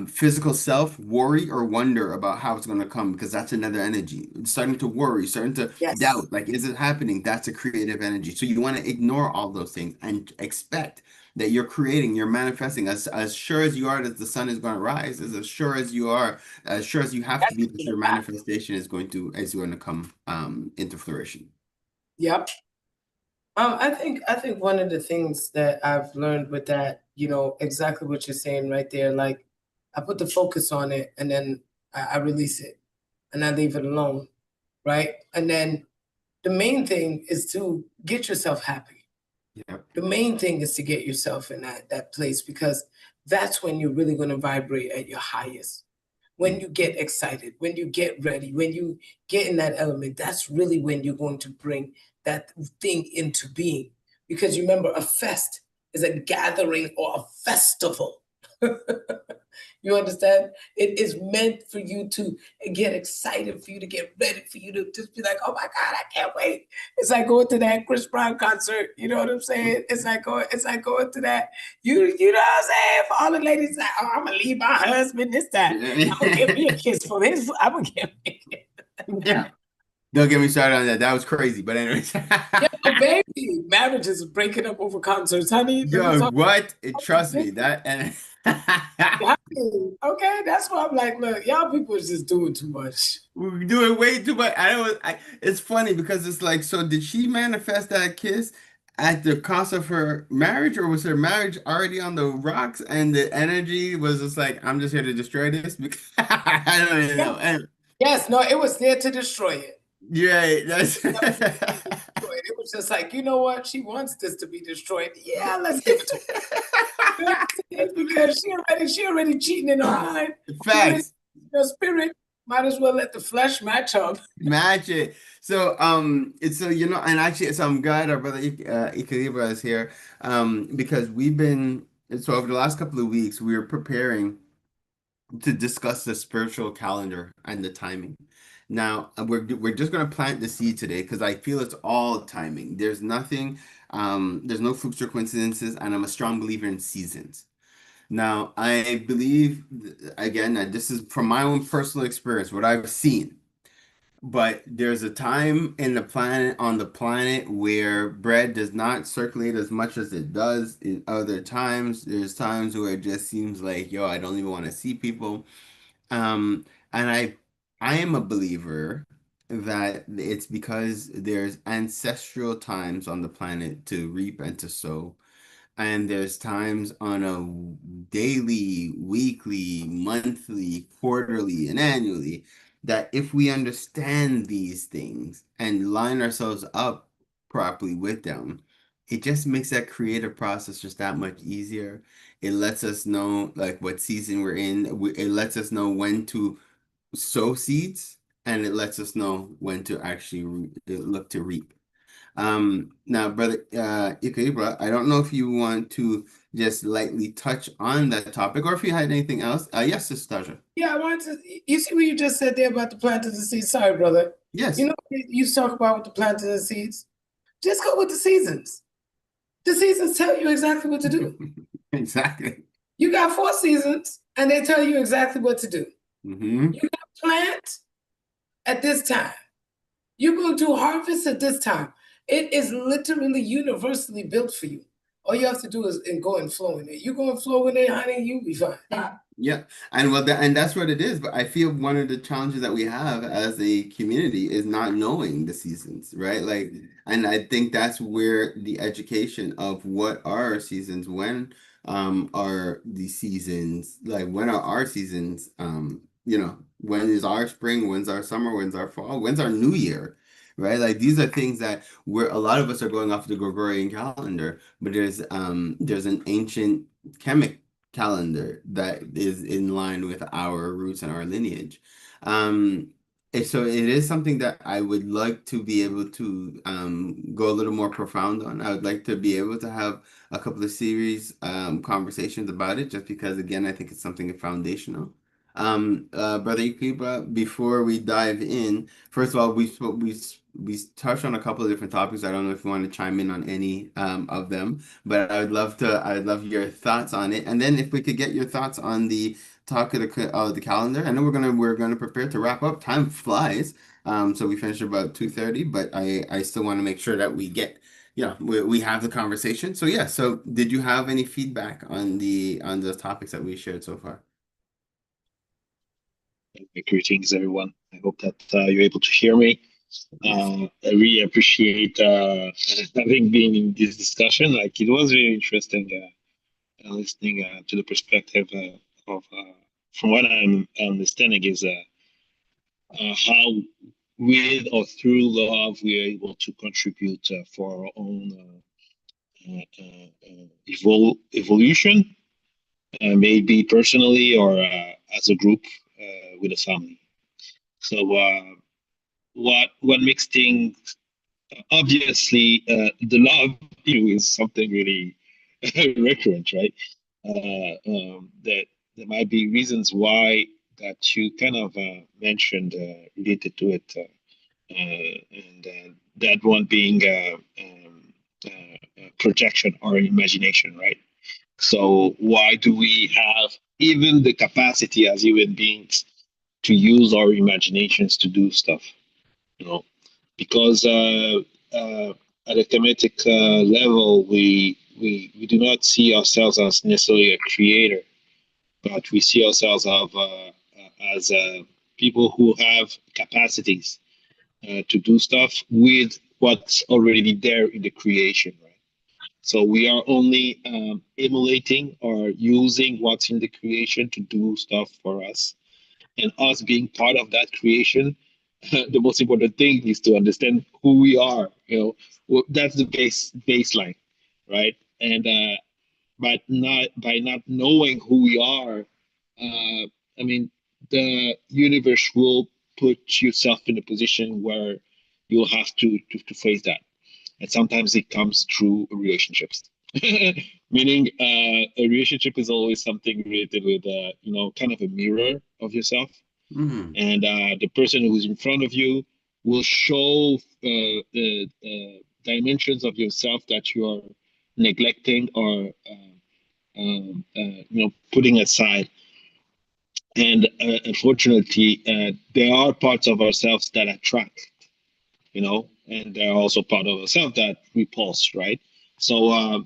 Speaker 1: physical self worry or wonder about how it's going to come because that's another energy. It's starting to worry, starting to
Speaker 2: Yes.
Speaker 1: doubt, like, is it happening? That's a creative energy. So you want to ignore all those things and expect that you're creating, you're manifesting as sure as you are that the sun is going to rise, as sure as you are, as sure as you have to
Speaker 2: That's
Speaker 1: be that
Speaker 2: the
Speaker 1: your
Speaker 2: fact.
Speaker 1: manifestation is going to come into flourishing.
Speaker 2: Yep. I think one of the things that I've learned with that, exactly what you're saying right there, like I put the focus on it and then I release it and I leave it alone, right? And then the main thing is to get yourself happy.
Speaker 1: Yeah.
Speaker 2: The main thing is to get yourself in that place because that's when you're really going to vibrate at your highest. When you get excited, when you get ready, when you get in that element, that's really when you're going to bring that thing into being. Because you remember, a fest is a gathering or a festival. You understand? It is meant for you to get excited, for you to get ready, for you to just be like, oh my God, I can't wait. It's like going to that Chris Brown concert. You know what I'm saying? It's like going to that. You know what I'm saying? For all the ladies, like, oh, I'm gonna leave my husband this time. I'm gonna give me a kiss for this. I'm gonna give me a kiss.
Speaker 1: Yeah. Don't get me started on that. That was crazy. But anyways.
Speaker 2: Yeah, baby, marriages are breaking up over concerts, honey. Let me
Speaker 1: Yo,
Speaker 2: talk.
Speaker 1: what? Trust me, that and
Speaker 2: Okay, that's why I'm like, look, y'all people is just doing too much.
Speaker 1: we're doing way too much. It's funny because it's like, so did she manifest that kiss at the cost of her marriage, or was her marriage already on the rocks and the energy was just like, I'm just here to destroy this? Because I don't even know. And,
Speaker 2: Yes, no, it was there to destroy it.
Speaker 1: yeah, that's
Speaker 2: It was just like, you know what? She wants this to be destroyed. Yeah, let's give it to her. You know what I'm saying? Because she already cheating in her mind. She already
Speaker 1: facts.
Speaker 2: her spirit. Might as well let the flesh match up.
Speaker 1: Match it. So, it's so and actually, so I'm glad our brother Ikaliba is here, because so over the last couple of weeks we were preparing to discuss the spiritual calendar and the timing. Now, we're just going to plant the seed today because I feel it's all timing. There's no flukes or coincidences, and I'm a strong believer in seasons. Now, I believe, again, that this is from my own personal experience, what I've seen. But there's a time on the planet where bread does not circulate as much as it does in other times. There's times where it just seems like, yo, I don't even want to see people. And I am a believer that it's because there's ancestral times on the planet to reap and to sow. And there's times on a daily, weekly, monthly, quarterly, and annually that if we understand these things and line ourselves up properly with them, it just makes that creative process just that much easier. It lets us know like what season we're in. It lets us know when to sow seeds, and it lets us know when to actually look to reap. Now, brother Ikebra, I don't know if you want to just lightly touch on that topic or if you had anything else. Yes, Sister Tasha.
Speaker 2: Yeah, I wanted to. You see what you just said there about the planting the seeds? Sorry, brother. You
Speaker 1: Yes.
Speaker 2: know what you talk about with the planting the seeds? Just go with the seasons. The seasons tell you exactly what to do.
Speaker 1: Exactly.
Speaker 2: You got 4 seasons, and they tell you exactly what to do.
Speaker 1: Mm-hmm.
Speaker 2: You got plant at this time. You're going to harvest at this time. It is literally universally built for you. All you have to do is go and flow in it. You go and flow in it, honey, you'll be fine.
Speaker 1: Yeah, and and that's what it is. But I feel one of the challenges that we have as a community is not knowing the seasons, right? Like, and I think that's where the education of what are our seasons, when are the seasons, like when are our seasons, when is our spring, when's our summer, when's our fall, when's our new year, right? Like these are things that where a lot of us are going off the Gregorian calendar, but there's an ancient chemic calendar that is in line with our roots and our lineage. And so it is something that I would like to be able to go a little more profound on. I would like to be able to have a couple of series conversations about it, just because again, I think it's something foundational. Brother Ikiba, before we dive in, first of all, we touched on a couple of different topics. I don't know if you want to chime in on any of them, but I'd love your thoughts on it. And then if we could get your thoughts on the talk of the calendar. I know we're gonna prepare to wrap up. Time flies. So we finished about 2:30, but I still want to make sure that we get, we have the conversation. So yeah, so did you have any feedback on the topics that we shared so far?
Speaker 9: Greetings, everyone. I hope that you're able to hear me. I really appreciate having been in this discussion. Like, it was really interesting listening to the perspective of, from what I'm understanding, is how with or through love we are able to contribute for our own evolution, maybe personally or as a group with a family. So what makes things obviously the love issue is something really recurrent, right? That there might be reasons why that you kind of mentioned related to it, and that one being projection or imagination, right? So why do we have even the capacity as human beings to use our imaginations to do stuff? You know, because at a thematic level, we do not see ourselves as necessarily a creator, but we see ourselves as people who have capacities to do stuff with what's already there in the creation, right? So we are only emulating or using what's in the creation to do stuff for us, and us being part of that creation. The most important thing is to understand who we are. That's the baseline, right? And but not by not knowing who we are, I mean, the universe will put yourself in a position where you'll have to face that, and sometimes it comes through relationships. Meaning, a relationship is always something related with, kind of a mirror of yourself,
Speaker 1: Mm-hmm.
Speaker 9: and the person who's in front of you will show the dimensions of yourself that you are neglecting or putting aside. And unfortunately, there are parts of ourselves that attract, and there are also part of ourselves that repulse, right? So,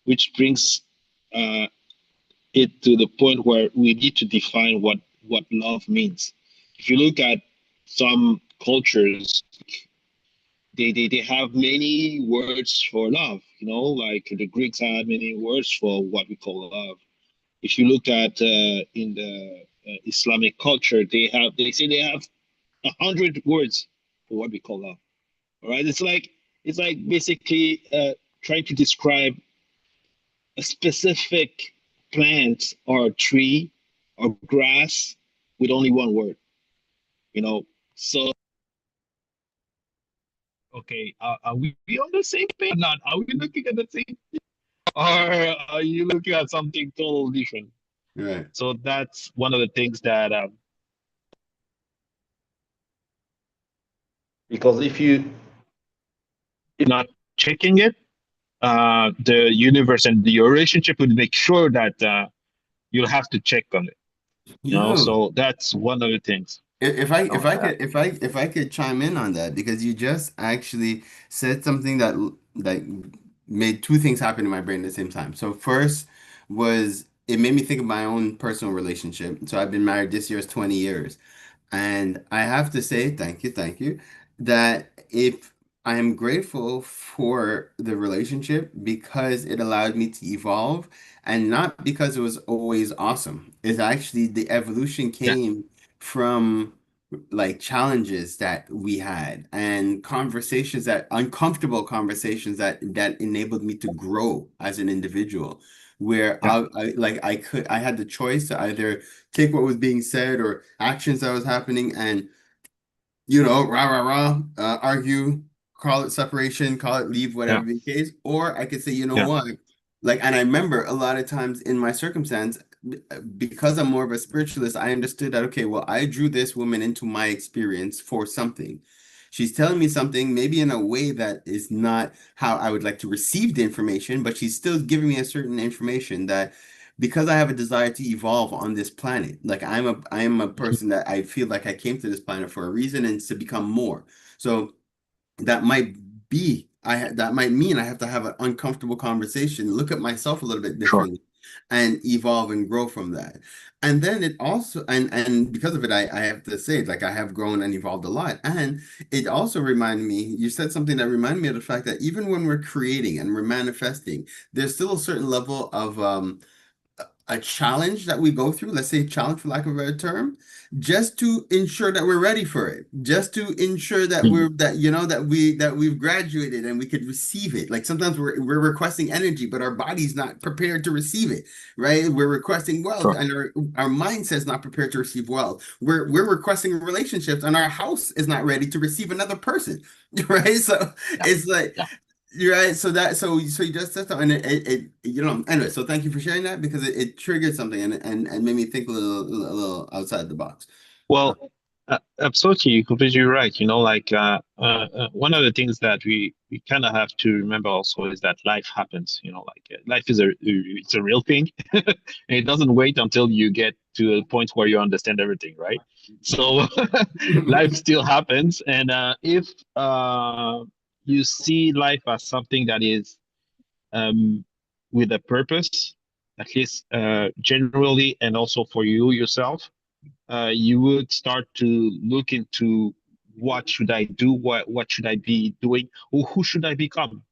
Speaker 9: which brings it to the point where we need to define what love means. If you look at some cultures, they have many words for love, like the Greeks had many words for what we call love. If you look at in the Islamic culture, they say they have 100 words for what we call love. All right, it's like basically trying to describe a specific plant or tree or grass with only one word. So okay, are we on the same page or not? Are we looking at the same, or are you looking at something totally different?
Speaker 1: Right.
Speaker 9: So that's one of the things that because if you're not checking it, the universe and your relationship would make sure that you'll have to check on it.
Speaker 1: Yo,
Speaker 9: So that's one of the things.
Speaker 1: if I could chime in on that, because you just actually said something that like made two things happen in my brain at the same time. So first was it made me think of my own personal relationship. So I've been married this year is 20 years. And I have to say, thank you, that if I am grateful for the relationship because it allowed me to evolve and not because it was always awesome. It's actually the evolution
Speaker 9: Yeah,
Speaker 1: came from like challenges that we had and conversations that uncomfortable conversations that enabled me to grow as an individual where
Speaker 9: yeah,
Speaker 1: I had the choice to either take what was being said or actions that was happening and rah, rah, rah, argue, call it separation, call it leave,
Speaker 9: yeah,
Speaker 1: whatever the case. Or I could say, you know
Speaker 9: yeah,
Speaker 1: what? Like, and I remember a lot of times in my circumstance, because I'm more of a spiritualist, I understood that, okay, well, I drew this woman into my experience for something. She's telling me something, maybe in a way that is not how I would like to receive the information, but she's still giving me a certain information that because I have a desire to evolve on this planet, like I am a person that I feel like I came to this planet for a reason and to become more. So that might that might mean I have to have an uncomfortable conversation, look at myself a little bit
Speaker 9: sure.
Speaker 1: differently and evolve and grow from that. And then it also and because of it, I have to say like I have grown and evolved a lot. And it also reminded me, you said something that reminded me of the fact that even when we're creating and we're manifesting, there's still a certain level of a challenge that we go through, let's say challenge for lack of a better term, just to ensure that we're ready for it, just to ensure that
Speaker 9: Mhm.
Speaker 1: we're that you know that we've graduated and we could receive it. Like sometimes we're requesting energy, but our body's not prepared to receive it, right? We're requesting wealth
Speaker 9: Sure.
Speaker 1: and our mindset's not prepared to receive wealth. We're requesting relationships and our house is not ready to receive another person, right? So
Speaker 9: Yeah,
Speaker 1: it's like
Speaker 9: yeah.
Speaker 1: you're right. So you just said something, and anyway. So thank you for sharing that because it triggered something and made me think a little outside the box. Uh,
Speaker 9: Well, absolutely, you're completely right. Like one of the things that we kind of have to remember also is that life happens. Like life is it's a real thing, and it doesn't wait until you get to a point where you understand everything, right? So life still happens, and if you see life as something that is um, with a purpose, at least generally, and also for you yourself, you would start to look into what should I do, what should I be doing, or who should I become.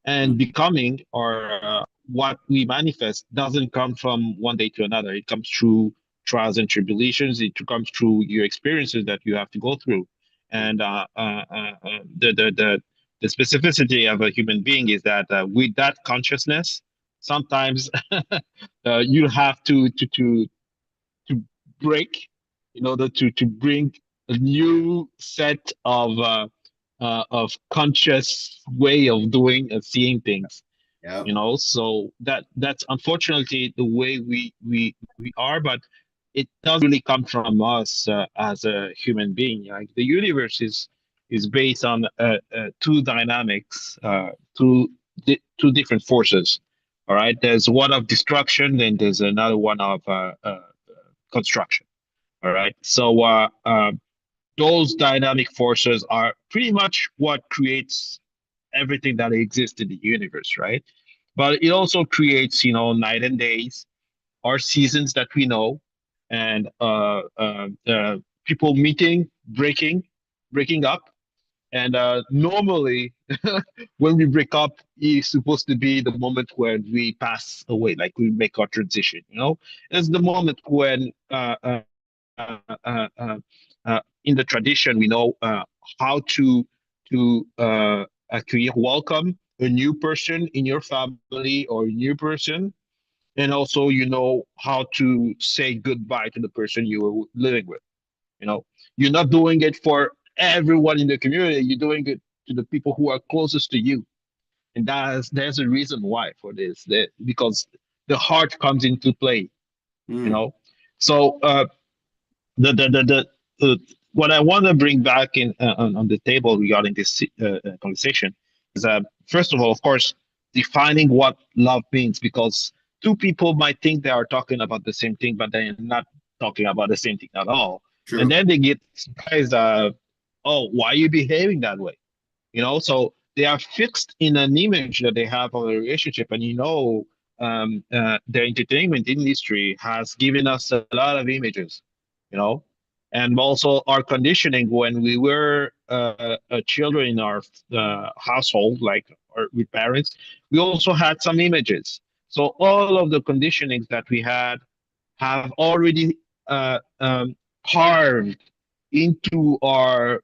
Speaker 9: And becoming or what we manifest doesn't come from one day to another. It comes through trials and tribulations. It comes through your experiences that you have to go through. And the specificity of a human being is that with that consciousness, sometimes you have to break in order to bring a new set of conscious way of doing and seeing things.
Speaker 1: yeah.
Speaker 9: So that's unfortunately the way we are, but it doesn't really come from us as a human being. Like the universe is based on two dynamics, two different forces. All right, there's one of destruction, then there's another one of construction. All right. So those dynamic forces are pretty much what creates everything that exists in the universe, right? But it also creates, night and days, or seasons that we know, and people meeting, breaking up. And normally, when we break up, it's supposed to be the moment when we pass away, like we make our transition. It's the moment when uh, uh, uh, in the tradition, we know how to welcome a new person in your family or a new person, and also how to say goodbye to the person you were living with. You know, you're not doing it for everyone in the community. You're doing it to the people who are closest to you, and there's a reason why for this. Because the heart comes into play. You
Speaker 1: Mm,
Speaker 9: know, so the what I want to bring back in on the table regarding this conversation is first of course, defining what love means, because two people might think they are talking about the same thing, but they're not talking about the same thing at all, and
Speaker 1: true.
Speaker 9: then they get surprised. Oh, why are you behaving that way? So they are fixed in an image that they have of a relationship. And the entertainment industry has given us a lot of images, you know, and also our conditioning when we were children in our household, like with parents, we also had some images. So all of the conditionings that we had have already carved into our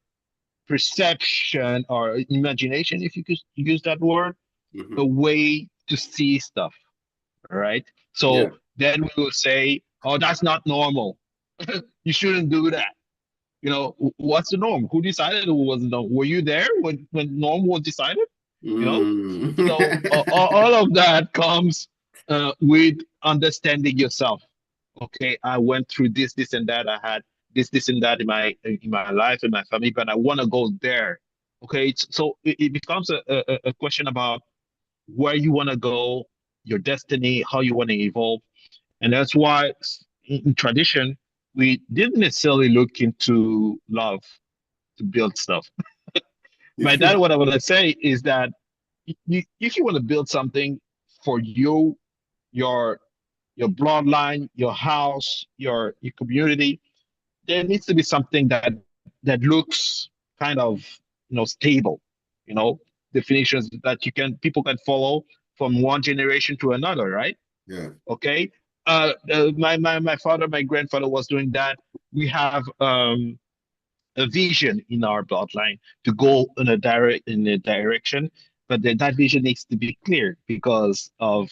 Speaker 9: perception or imagination, if you could use that word, a way to see stuff, right?
Speaker 1: Yeah.
Speaker 9: So then we will say, oh, that's not normal. You shouldn't do that. What's the norm? Who decided it was the norm? Were you there when norm was decided? You know,
Speaker 1: Mm.
Speaker 9: so all of that comes with understanding yourself. Okay, I went through this, and that. I had this, and that in my life, in my family, but I want to go there. Okay, so it becomes a question about where you want to go, your destiny, how you want to evolve, and that's why in tradition we didn't necessarily look into love to build stuff. By that, what I want to say is that if you want to build something for you, your your bloodline, your house, your community, there needs to be something that looks kind of stable, you know, definitions that people can follow from one generation to another, right?
Speaker 1: Yeah.
Speaker 9: Okay. My father, my grandfather was doing that. We have a vision in our bloodline to go in a direction, but that vision needs to be clear because of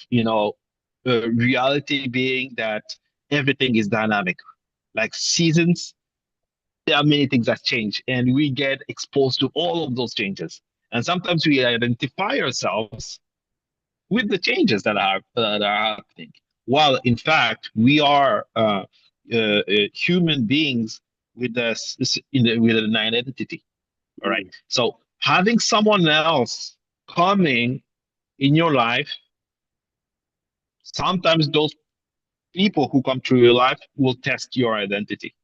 Speaker 9: reality being that everything is dynamic, like seasons. There are many things that change, and we get exposed to all of those changes. And sometimes we identify ourselves with the changes that are happening. While in fact we are human beings with an identity. All right. So having someone else coming in your life, sometimes those people who come through your life will test your identity.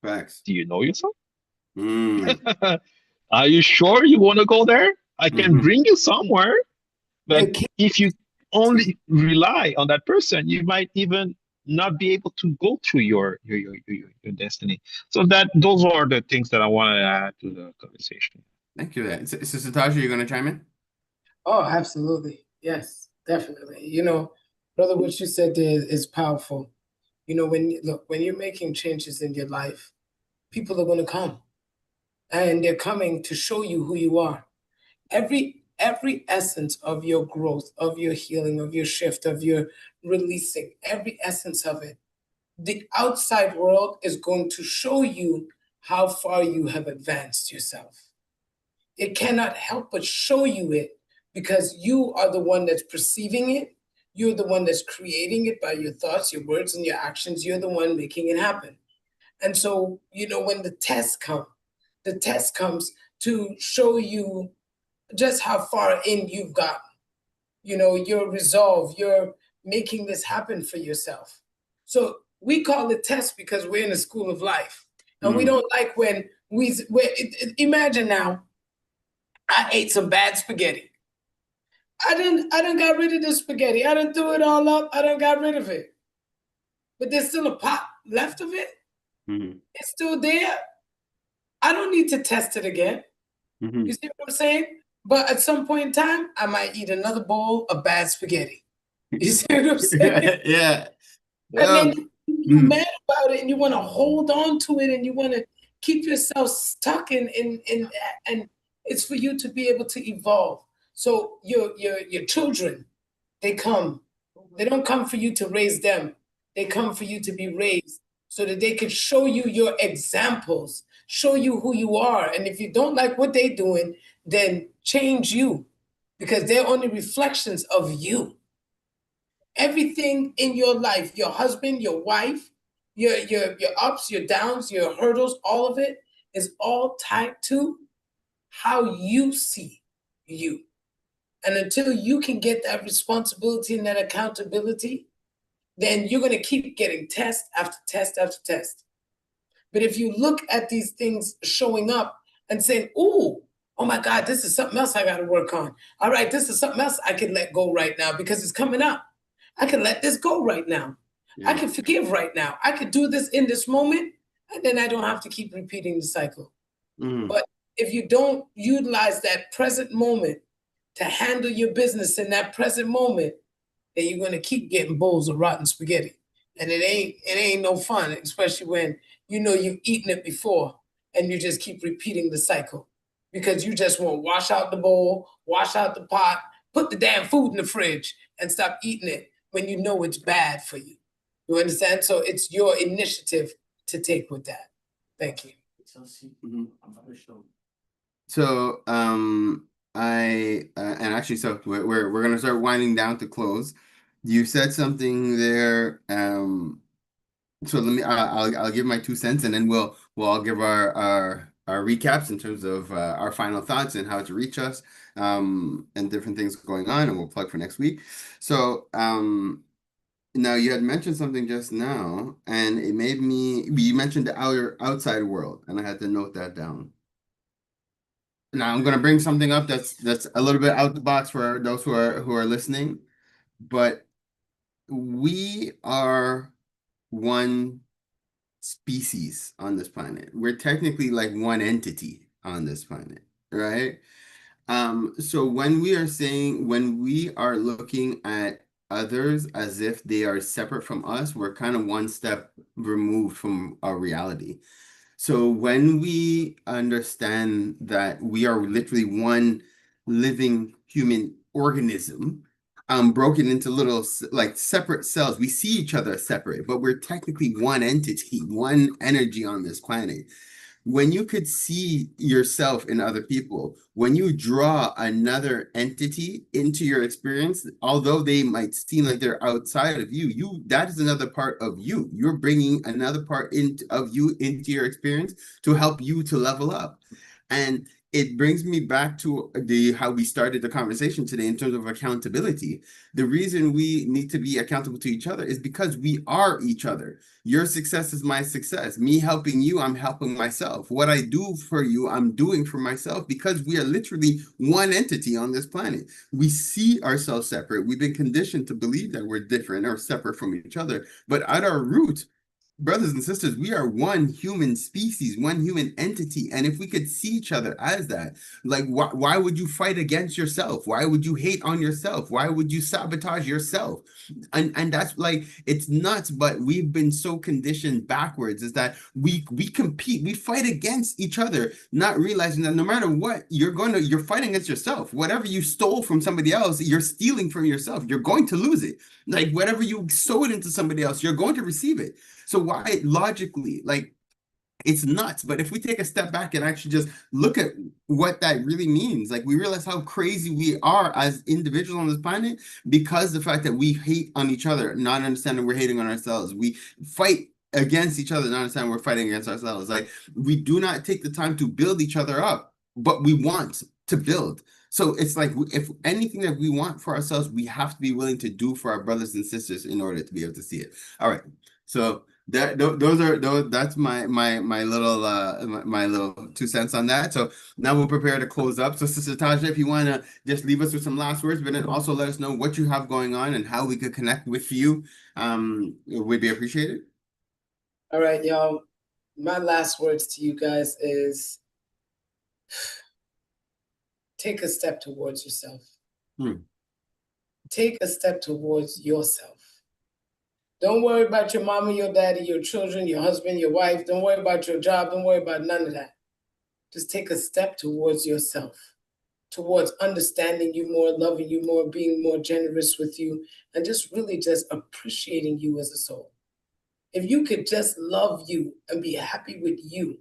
Speaker 1: Facts.
Speaker 9: Do you know yourself?
Speaker 1: Mm.
Speaker 9: Are you sure you want to go there? I can
Speaker 1: Hmm.
Speaker 9: bring you somewhere, but
Speaker 2: Okay.
Speaker 9: if you only rely on that person, you might even not be able to go through your destiny. So those are the things that I want to add to the conversation.
Speaker 1: Thank you for that. Sister Tasha, you're gonna chime in?
Speaker 2: Oh, absolutely. Yes, definitely. Brother, what you said there is powerful. When you're making changes in your life, people are going to come, and they're coming to show you who you are. Every essence of your growth, of your healing, of your shift, of your releasing, every essence of it, the outside world is going to show you how far you have advanced yourself. It cannot help but show you it because you are the one that's perceiving it. You're the one that's creating it by your thoughts, your words, and your actions. You're the one making it happen. And so, when the test comes to show you just how far in you've gotten. Your resolve, you're making this happen for yourself. So we call it test because we're in the school of life. And we
Speaker 1: Mm.
Speaker 2: don't like when imagine now, I ate some bad spaghetti. I didn't got rid of the spaghetti. I didn't threw it all up. I didn't got rid of it. But there's still a pot left of it.
Speaker 1: Mm-hmm.
Speaker 2: It's still there. I don't need to test it again.
Speaker 1: Mm-hmm.
Speaker 2: You see what I'm saying? But at some point in time, I might eat another bowl of bad spaghetti. You see what I'm saying?
Speaker 1: Yeah.
Speaker 2: And
Speaker 1: Yeah.
Speaker 2: then you're mad about it and you want to hold on to it and you want to keep yourself stuck in and it's for you to be able to evolve. So your children, they come. They don't come for you to raise them. They come for you to be raised so that they can show you your examples, show you who you are. And if you don't like what they're doing, then change you because they're only reflections of you. Everything in your life, your husband, your wife, your ups, your downs, your hurdles, all of it is all tied to how you see you. And until you can get that responsibility and that accountability, then you're going to keep getting test after test after test. But if you look at these things showing up and saying, "Ooh, Oh my God, this is something else I got to work on. All right, this is something else I can let go right now because it's coming up. I can let this go right now. I can forgive right now. I could do this in this moment, and then I don't have to keep repeating the cycle. But if you don't utilize that present moment to handle your business in that present moment, then you're going to keep getting bowls of rotten spaghetti. And it ain't no fun, especially when you know you've eaten it before and you just keep repeating the cycle because you just want to wash out the bowl, wash out the pot, put the damn food in the fridge and stop eating it when you know it's bad for you. You understand? So it's your initiative to take with that. Thank you.
Speaker 1: So and actually, so we're gonna start winding down to close. You said something there. So let me I'll give my 2 cents, and then we'll all give our recaps in terms of our final thoughts and how to reach us, and different things going on, and we'll plug for next week. So now you had mentioned something just now, and it made me. You mentioned the outside world, and I had to note that down. Now I'm gonna bring something up that's a little bit out the box for those who are listening, but we are one species on this planet. We're technically like one entity on this planet, right? So when we are looking at others as if they are separate from us, we're kind of one step removed from our reality. So when we understand that we are literally one living human organism, broken into little like separate cells, we see each other separate, but we're technically one entity, one energy on this planet. When you could see yourself in other people, when you draw another entity into your experience, although they might seem like they're outside of you, that is another part of you. You're bringing another part of you into your experience to help you to level up. And it brings me back to how we started the conversation today in terms of accountability. The reason we need to be accountable to each other is because we are each other. Your success is my success. Me helping you, I'm helping myself. What I do for you, I'm doing for myself because we are literally one entity on this planet. We see ourselves separate. We've been conditioned to believe that we're different or separate from each other. But at our root, brothers and sisters, we are one human species, one human entity. And if we could see each other as that, like, why would you fight against yourself? Why would you hate on yourself? Why would you sabotage yourself? And that's like, it's nuts, but we've been so conditioned backwards is that we compete, we fight against each other, not realizing that no matter what, you're fighting against yourself. Whatever you stole from somebody else, you're stealing from yourself. You're going to lose it. Like whatever you sowed into somebody else, you're going to receive it. So why logically, like it's nuts, but if we take a step back and actually just look at what that really means, like we realize how crazy we are as individuals on this planet because the fact that we hate on each other, not understanding we're hating on ourselves. We fight against each other, not understanding we're fighting against ourselves. Like we do not take the time to build each other up, but we want to build. So it's like if anything that we want for ourselves, we have to be willing to do for our brothers and sisters in order to be able to see it. All right. So that's my little my little 2 cents on that. So now we'll prepare to close up. So Sister Taja, if you want to just leave us with some last words, but then also let us know what you have going on and how we could connect with you, would be appreciated.
Speaker 2: All right, y'all. My last words to you guys is take a step towards yourself. Take a step towards yourself. Don't worry about your mama, your daddy, your children, your husband, your wife. Don't worry about your job. Don't worry about none of that. Just take a step towards yourself, towards understanding you more, loving you more, being more generous with you, and just really just appreciating you as a soul. If you could just love you and be happy with you,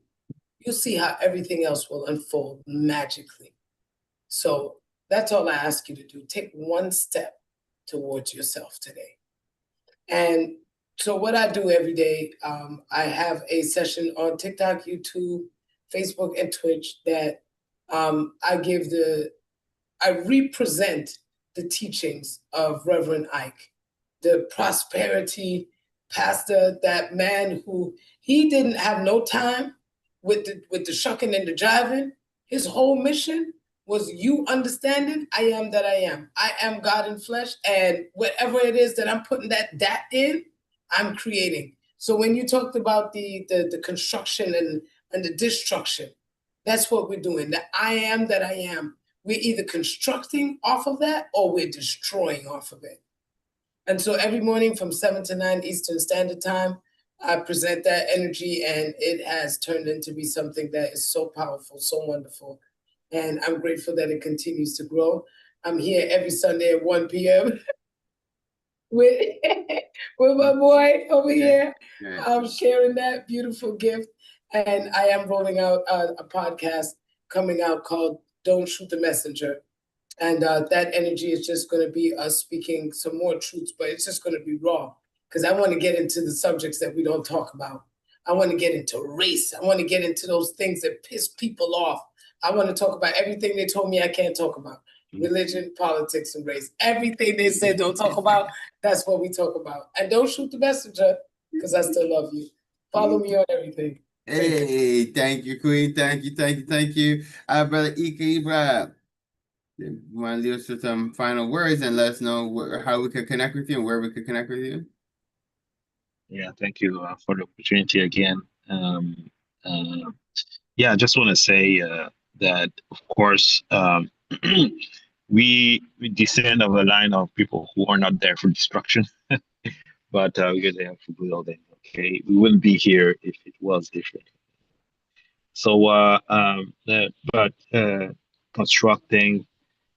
Speaker 2: you'll see how everything else will unfold magically. So that's all I ask you to do. Take one step towards yourself today. And so what I do every day, I have a session on TikTok, YouTube, Facebook, and Twitch that I represent the teachings of Reverend Ike, the prosperity pastor, that man who he didn't have no time with the shucking and the jiving. His whole mission was you understanding I am that I am. I am God in flesh, and whatever it is that I'm putting that in, I'm creating. So when you talked about the construction and the destruction, that's what we're doing. The I am that I am. We're either constructing off of that or we're destroying off of it. And so every morning from 7 to 9 Eastern Standard Time, I present that energy, and it has turned into be something that is so powerful, so wonderful. And I'm grateful that it continues to grow. I'm here every Sunday at 1 p.m. with with my boy over here. I'm sharing that beautiful gift. And I am rolling out a podcast coming out called Don't Shoot the Messenger. And that energy is just going to be us speaking some more truths, but it's just going to be raw because I want to get into the subjects that we don't talk about. I want to get into race. I want to get into those things that piss people off. I want to talk about everything they told me I can't talk about. Religion, politics, and race. Everything they said don't talk about, that's what we talk about. And don't shoot the messenger because I still love you. Follow me on everything.
Speaker 1: Hey, thank you, Queen. Thank you, thank you, thank you. Brother Ika Ibra, you want to leave us with some final words and let us know how we could connect with you and where we could connect with you?
Speaker 9: Yeah, thank you for the opportunity again. Yeah, I just want to say that, of course, we descend of a line of people who are not there for destruction, but we're there for building. Okay, we wouldn't be here if it was different. So, but constructing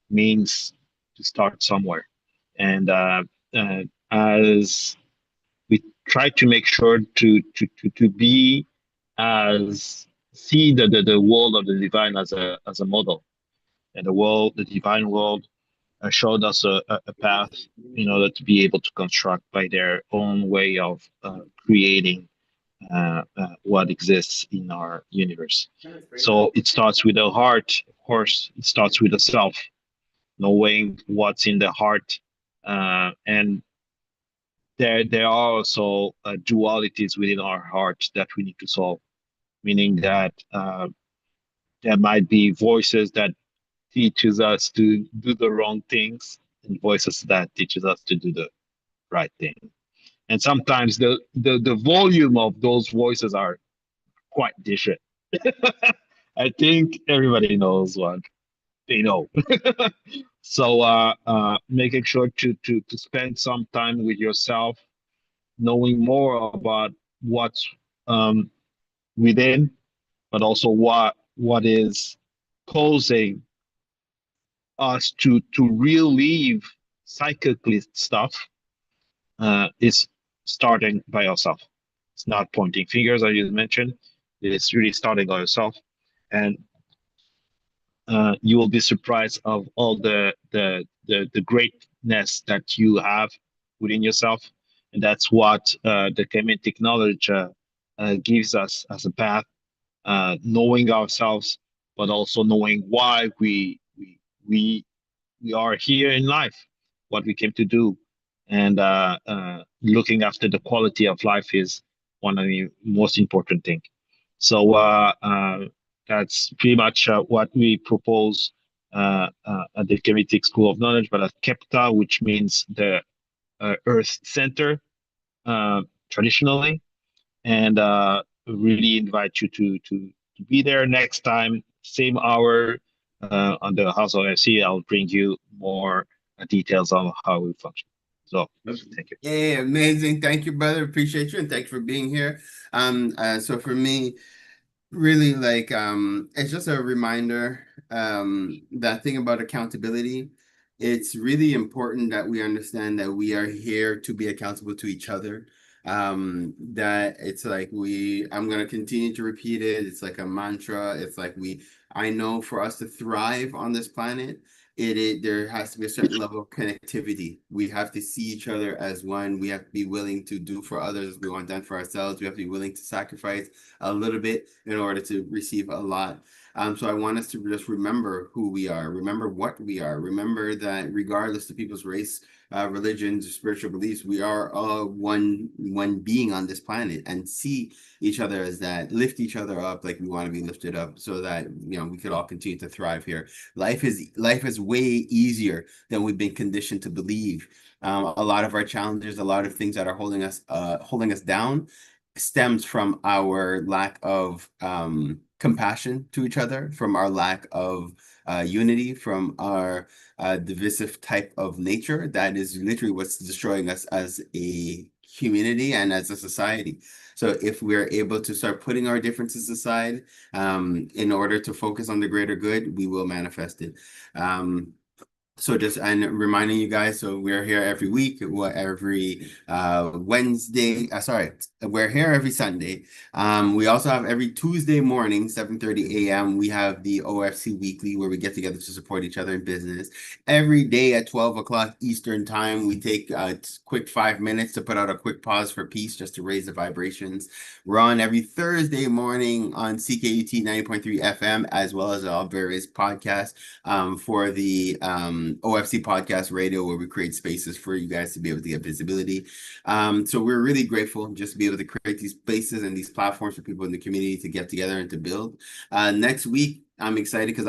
Speaker 9: means to start somewhere, and as we try to make sure to be as see the world of the divine as a model, and the divine world showed us a path in order to be able to construct by their own way of creating what exists in our universe. So it starts with the heart, of course. It starts with the self, knowing what's in the heart, and there are also dualities within our heart that we need to solve. Meaning that there might be voices that teaches us to do the wrong things, and voices that teaches us to do the right thing. And sometimes the volume of those voices are quite different. I think everybody knows what they know. So making sure to spend some time with yourself, knowing more about what's within, but also what is causing us to relieve psychically stuff is starting by yourself. It's not pointing fingers, as you mentioned. It's really starting by yourself, and you will be surprised of all the greatness that you have within yourself, and that's what the Kemetic knowledge gives us as a path, knowing ourselves, but also knowing why we are here in life, what we came to do, and looking after the quality of life is one of the most important thing. So that's pretty much what we propose at the Kemetic School of Knowledge, but at Kepta, which means the Earth Center traditionally, and really invite you to be there next time, same hour on the House of OFC. I'll bring you more details on how we function. So thank you.
Speaker 1: Yeah, amazing. Thank you, brother. Appreciate you, and thanks for being here. So for me, really it's just a reminder, that thing about accountability. It's really important that we understand that we are here to be accountable to each other. That it's like I'm gonna continue to repeat it. It's like a mantra. It's like I know for us to thrive on this planet, there has to be a certain level of connectivity. We have to see each other as one. We have to be willing to do for others as we want done for ourselves. We have to be willing to sacrifice a little bit in order to receive a lot. So I want us to just remember who we are, remember what we are, remember that regardless of people's race, religions, spiritual beliefs, we are one being on this planet, and see each other as that, lift each other up like we want to be lifted up, so that we could all continue to thrive here. Life is way easier than we've been conditioned to believe. A lot of our challenges, a lot of things that are holding us down, stems from our lack of compassion to each other, from our lack of unity, from our divisive type of nature. That is literally what's destroying us as a community and as a society. So if we're able to start putting our differences aside, in order to focus on the greater good, we will manifest it. So just and reminding you guys, so we're here every week, every Wednesday. Sorry, we're here every Sunday. We also have every Tuesday morning, 7:30 a.m. We have the OFC Weekly, where we get together to support each other in business. Every day at 12 o'clock Eastern time, we take a quick 5 minutes to put out a quick pause for peace, just to raise the vibrations. We're on every Thursday morning on CKUT 90.3 FM, as well as all various podcasts for the OFC Podcast Radio, where we create spaces for you guys to be able to get visibility. So we're really grateful just to be able to create these spaces and these platforms for people in the community to get together and to build. Next week, I'm excited because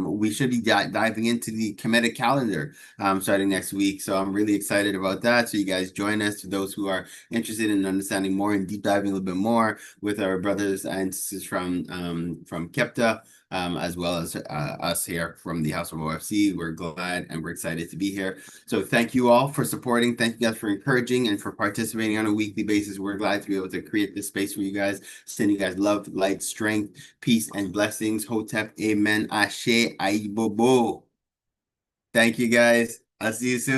Speaker 1: we should be diving into the Kemetic calendar starting next week. So I'm really excited about that. So you guys join us, for those who are interested in understanding more and deep diving a little bit more with our brothers and sisters from KEPTA. As well as us here from the House of OFC. We're glad and we're excited to be here. So thank you all for supporting. Thank you guys for encouraging and for participating on a weekly basis. We're glad to be able to create this space for you guys. Send you guys love, light, strength, peace, and blessings. Hotep, amen, ashe, aibobo. Thank you guys. I'll see you soon.